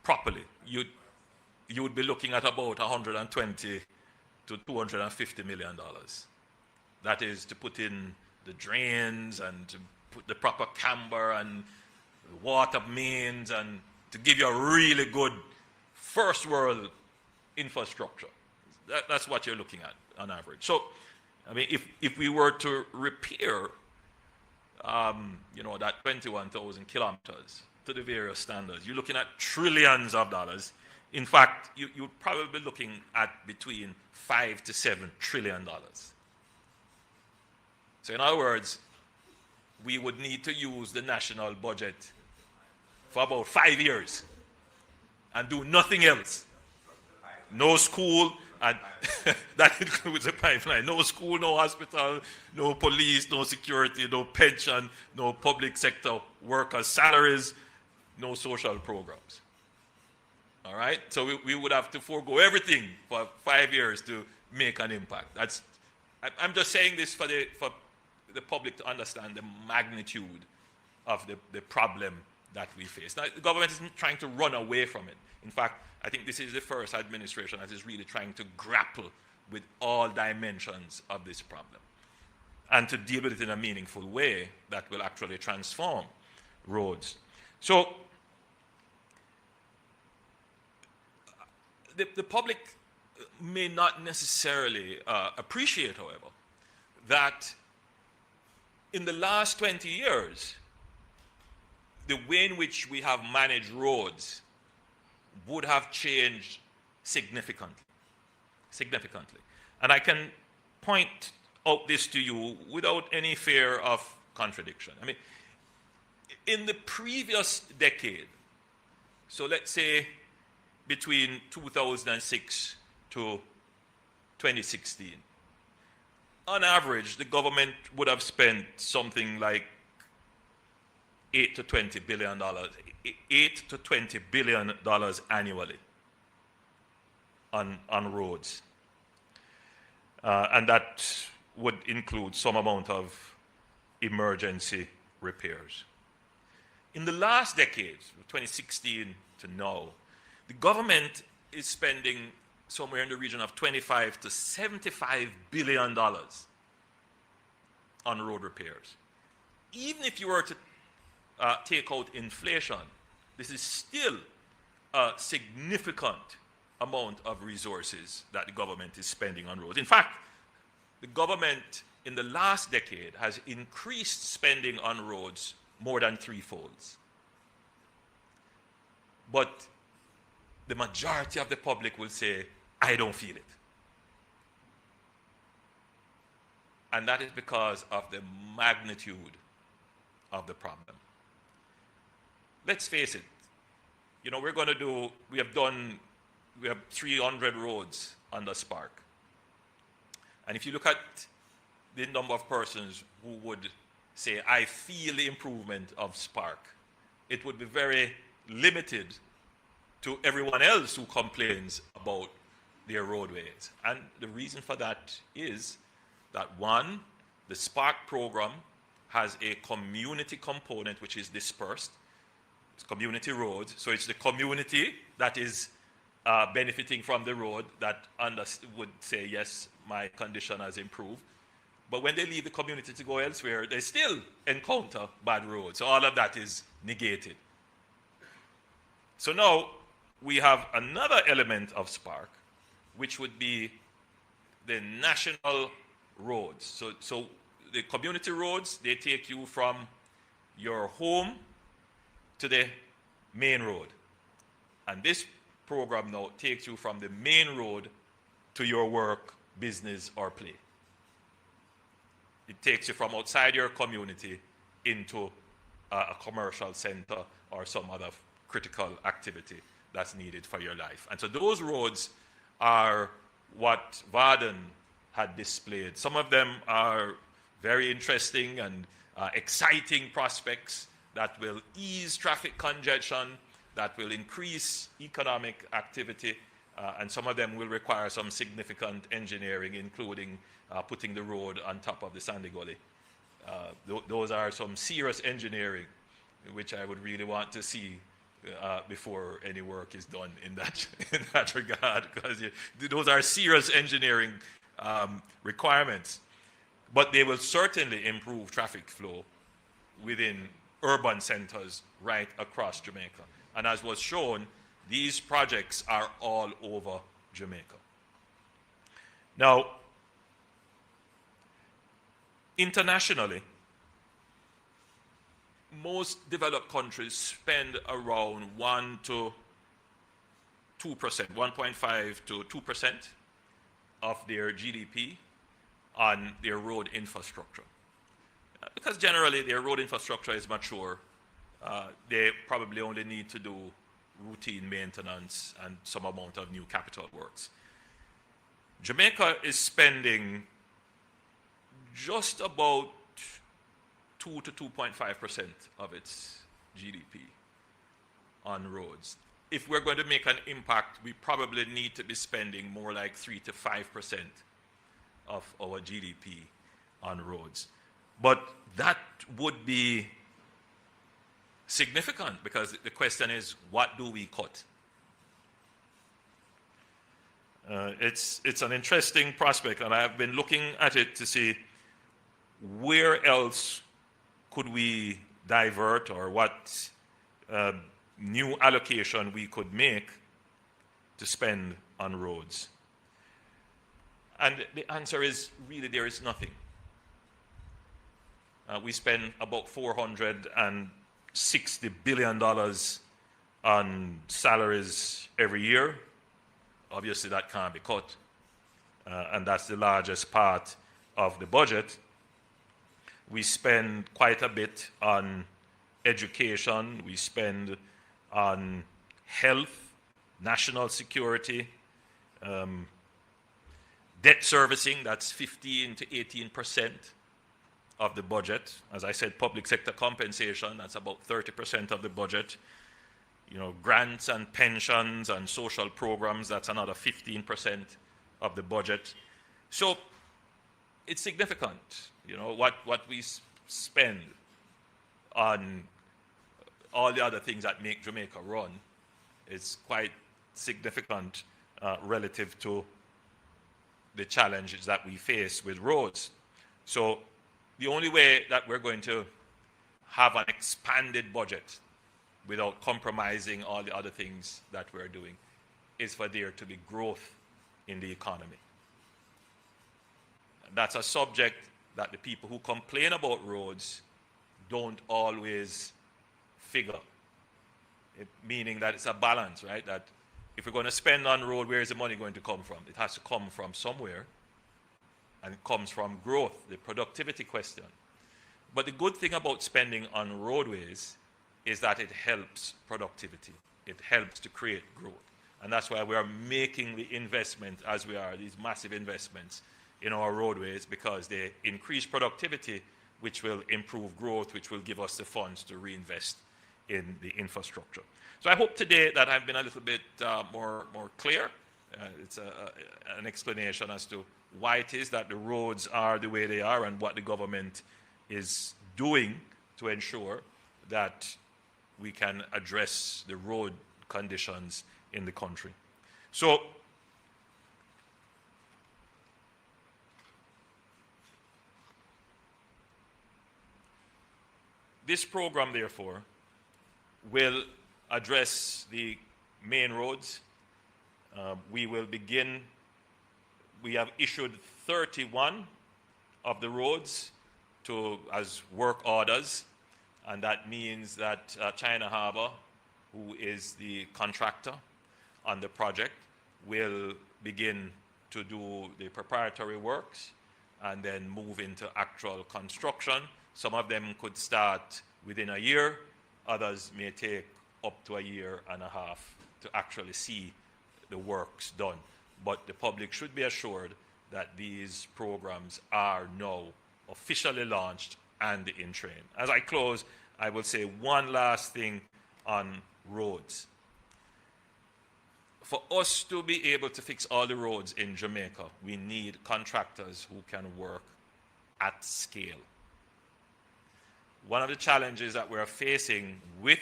properly, you would be looking at about 120 to $250 million. That is to put in the drains and to put the proper camber and the water mains and to give you a really good first world infrastructure. That's what you're looking at on average. So, if we were to repair, that 21,000 kilometers to the various standards, you're looking at trillions of dollars. In fact, you'd probably be looking at between $5 to $7 trillion. So in other words, we would need to use the national budget for about 5 years and do nothing else. No school, and that includes the pipeline. No school, no hospital, no police, no security, no pension, no public sector workers' salaries, no social programs. All right? So we would have to forego everything for 5 years to make an impact. I'm just saying this for the public to understand the magnitude of the problem that we face. Now, the government isn't trying to run away from it. In fact, I think this is the first administration that is really trying to grapple with all dimensions of this problem and to deal with it in a meaningful way that will actually transform roads. So, the public may not necessarily appreciate, however, that in the last 20 years, the way in which we have managed roads would have changed significantly. And I can point out this to you without any fear of contradiction. In the previous decade, so let's say between 2006 to 2016, on average, the government would have spent something like $8 to $20 billion, $8 to $20 billion annually on roads. And that would include some amount of emergency repairs. In the last decade, 2016 to now, the government is spending somewhere in the region of $25 to $75 billion on road repairs. Even if you were to take out inflation, this is still a significant amount of resources that the government is spending on roads. In fact, the government in the last decade has increased spending on roads more than threefold. But the majority of the public will say, I don't feel it. And that is because of the magnitude of the problem. Let's face it, we have 300 roads under Spark. And if you look at the number of persons who would say, I feel the improvement of Spark. It would be very limited to everyone else who complains about their roadways. And the reason for that is that, one, the Spark program has a community component which is dispersed. It's community roads. So it's the community that is benefiting from the road that would say, yes, my condition has improved. But when they leave the community to go elsewhere, they still encounter bad roads. So all of that is negated. So now we have another element of Spark, which would be the national roads. So the community roads, they take you from your home to the main road. And this program now takes you from the main road to your work, business, or play. It takes you from outside your community into a commercial center or some other critical activity that's needed for your life. And so those roads are what Varden had displayed. Some of them are very interesting and exciting prospects that will ease traffic congestion, that will increase economic activity, and some of them will require some significant engineering, including putting the road on top of the Sandy Gully. Those are some serious engineering, which I would really want to see before any work is done in that regard, because those are serious engineering requirements. But they will certainly improve traffic flow within urban centers right across Jamaica. And as was shown, these projects are all over Jamaica. Now, internationally, most developed countries spend around 1 to 2%, 1.5 to 2% of their GDP on their road infrastructure. Because generally their road infrastructure is mature, they probably only need to do routine maintenance and some amount of new capital works. Jamaica is spending just about 2 to 2.5% of its GDP on roads. If we're going to make an impact, we probably need to be spending more like 3 to 5% of our GDP on roads. But that would be significant, because the question is, what do we cut? It's an interesting prospect, and I've been looking at it to see where else could we divert, or what new allocation we could make to spend on roads. And the answer is, really, there is nothing. We spend about $460 billion on salaries every year. Obviously, that can't be cut. And that's the largest part of the budget. We spend quite a bit on education. We spend on health, national security, debt servicing. That's 15 to 18% of the budget. As I said, public sector compensation, that's about 30% of the budget. You know, grants and pensions and social programs, that's another 15% of the budget. So it's significant, you know, what we spend on all the other things that make Jamaica run is quite significant relative to the challenges that we face with roads. So the only way that we're going to have an expanded budget without compromising all the other things that we're doing is for there to be growth in the economy. That's a subject that the people who complain about roads don't always figure. Meaning that it's a balance, right? That if we're going to spend on road, where is the money going to come from? It has to come from somewhere. And it comes from growth, the productivity question. But the good thing about spending on roadways is that it helps productivity. It helps to create growth. And that's why we are making the investment as we are, these massive investments in our roadways, because they increase productivity which will improve growth, which will give us the funds to reinvest in the infrastructure. So I hope today that I've been a little bit more clear. It's an explanation as to why it is that the roads are the way they are and what the government is doing to ensure that we can address the road conditions in the country. So this program, therefore, will address the main roads. We will begin, we have issued 31 of the roads as work orders, and that means that China Harbour, who is the contractor on the project, will begin to do the preparatory works and then move into actual construction. Some of them could start within a year, others may take up to a year and a half to actually see the works done. But the public should be assured that these programs are now officially launched and in train. As I close, I will say one last thing on roads. For us to be able to fix all the roads in Jamaica, we need contractors who can work at scale. One of the challenges that we're facing with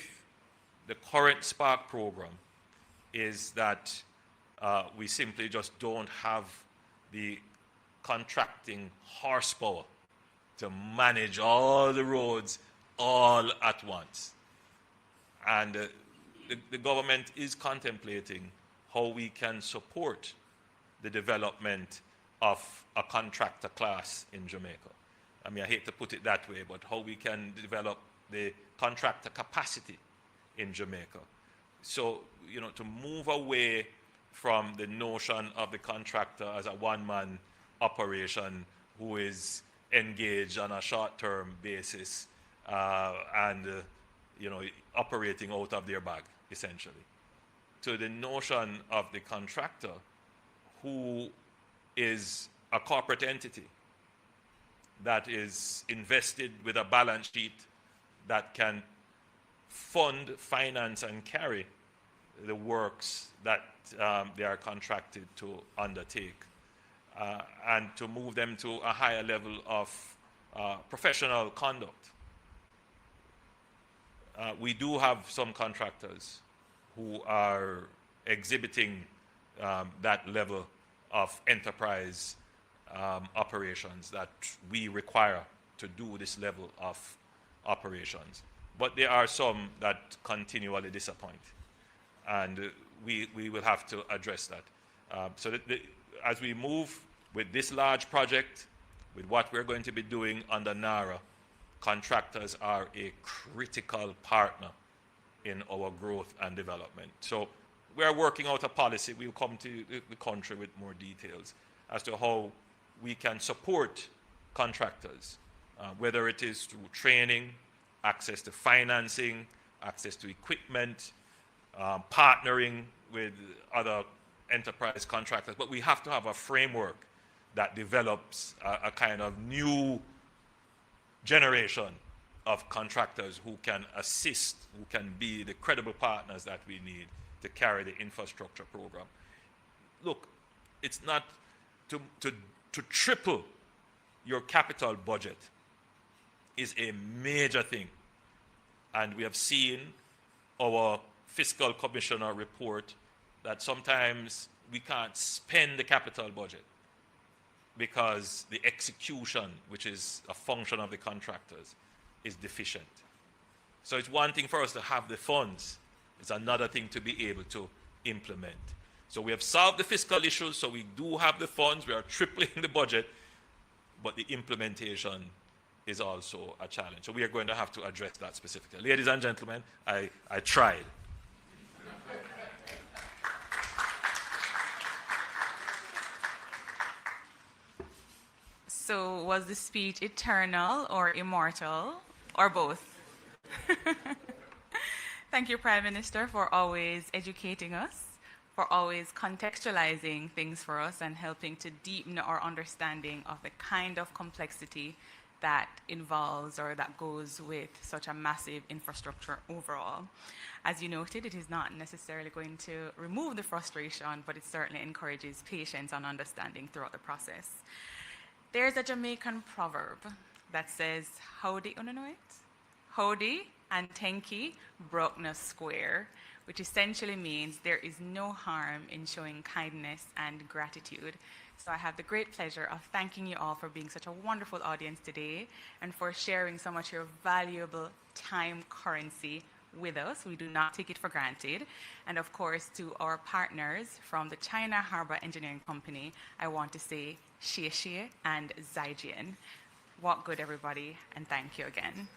the current Spark program is that we simply just don't have the contracting horsepower to manage all the roads all at once. And the government is contemplating how we can support the development of a contractor class in Jamaica. I mean, I hate to put it that way, but how we can develop the contractor capacity in Jamaica. So, you know, to move away from the notion of the contractor as a one-man operation who is engaged on a short-term basis and, you know, operating out of their bag, essentially, to the notion of the contractor who is a corporate entity that is invested with a balance sheet that can fund, finance, and carry the works that they are contracted to undertake, and to move them to a higher level of professional conduct. We do have some contractors who are exhibiting that level of enterprise operations that we require to do this level of operations. But there are some that continually disappoint, and we will have to address that. So that as we move with this large project, with what we're going to be doing under NARA, contractors are a critical partner in our growth and development. So we are working out a policy. We'll come to the country with more details as to how we can support contractors, whether it is through training, access to financing, access to equipment, partnering with other enterprise contractors. But we have to have a framework that develops a kind of new generation of contractors who can assist, who can be the credible partners that we need to carry the infrastructure program. Look, it's not to triple your capital budget is a major thing. And we have seen our fiscal commissioner report that sometimes we can't spend the capital budget because the execution, which is a function of the contractors, is deficient. So it's one thing for us to have the funds. It's another thing to be able to implement. So we have solved the fiscal issues, so we do have the funds. We are tripling the budget, but the implementation is also a challenge. So we are going to have to address that specifically. Ladies and gentlemen, I tried. So was the speech eternal or immortal, or both? Thank you, Prime Minister, for always educating us, for always contextualizing things for us and helping to deepen our understanding of the kind of complexity that involves or that goes with such a massive infrastructure overall. As you noted, it is not necessarily going to remove the frustration, but it certainly encourages patience and understanding throughout the process. There's a Jamaican proverb that says, howdy, you know it? Howdy and tenki broke no square, which essentially means there is no harm in showing kindness and gratitude. So I have the great pleasure of thanking you all for being such a wonderful audience today and for sharing so much of your valuable time currency with us. We do not take it for granted. And of course, to our partners from the China Harbor Engineering Company, I want to say xie xie and zaijian. Walk good, everybody, and thank you again.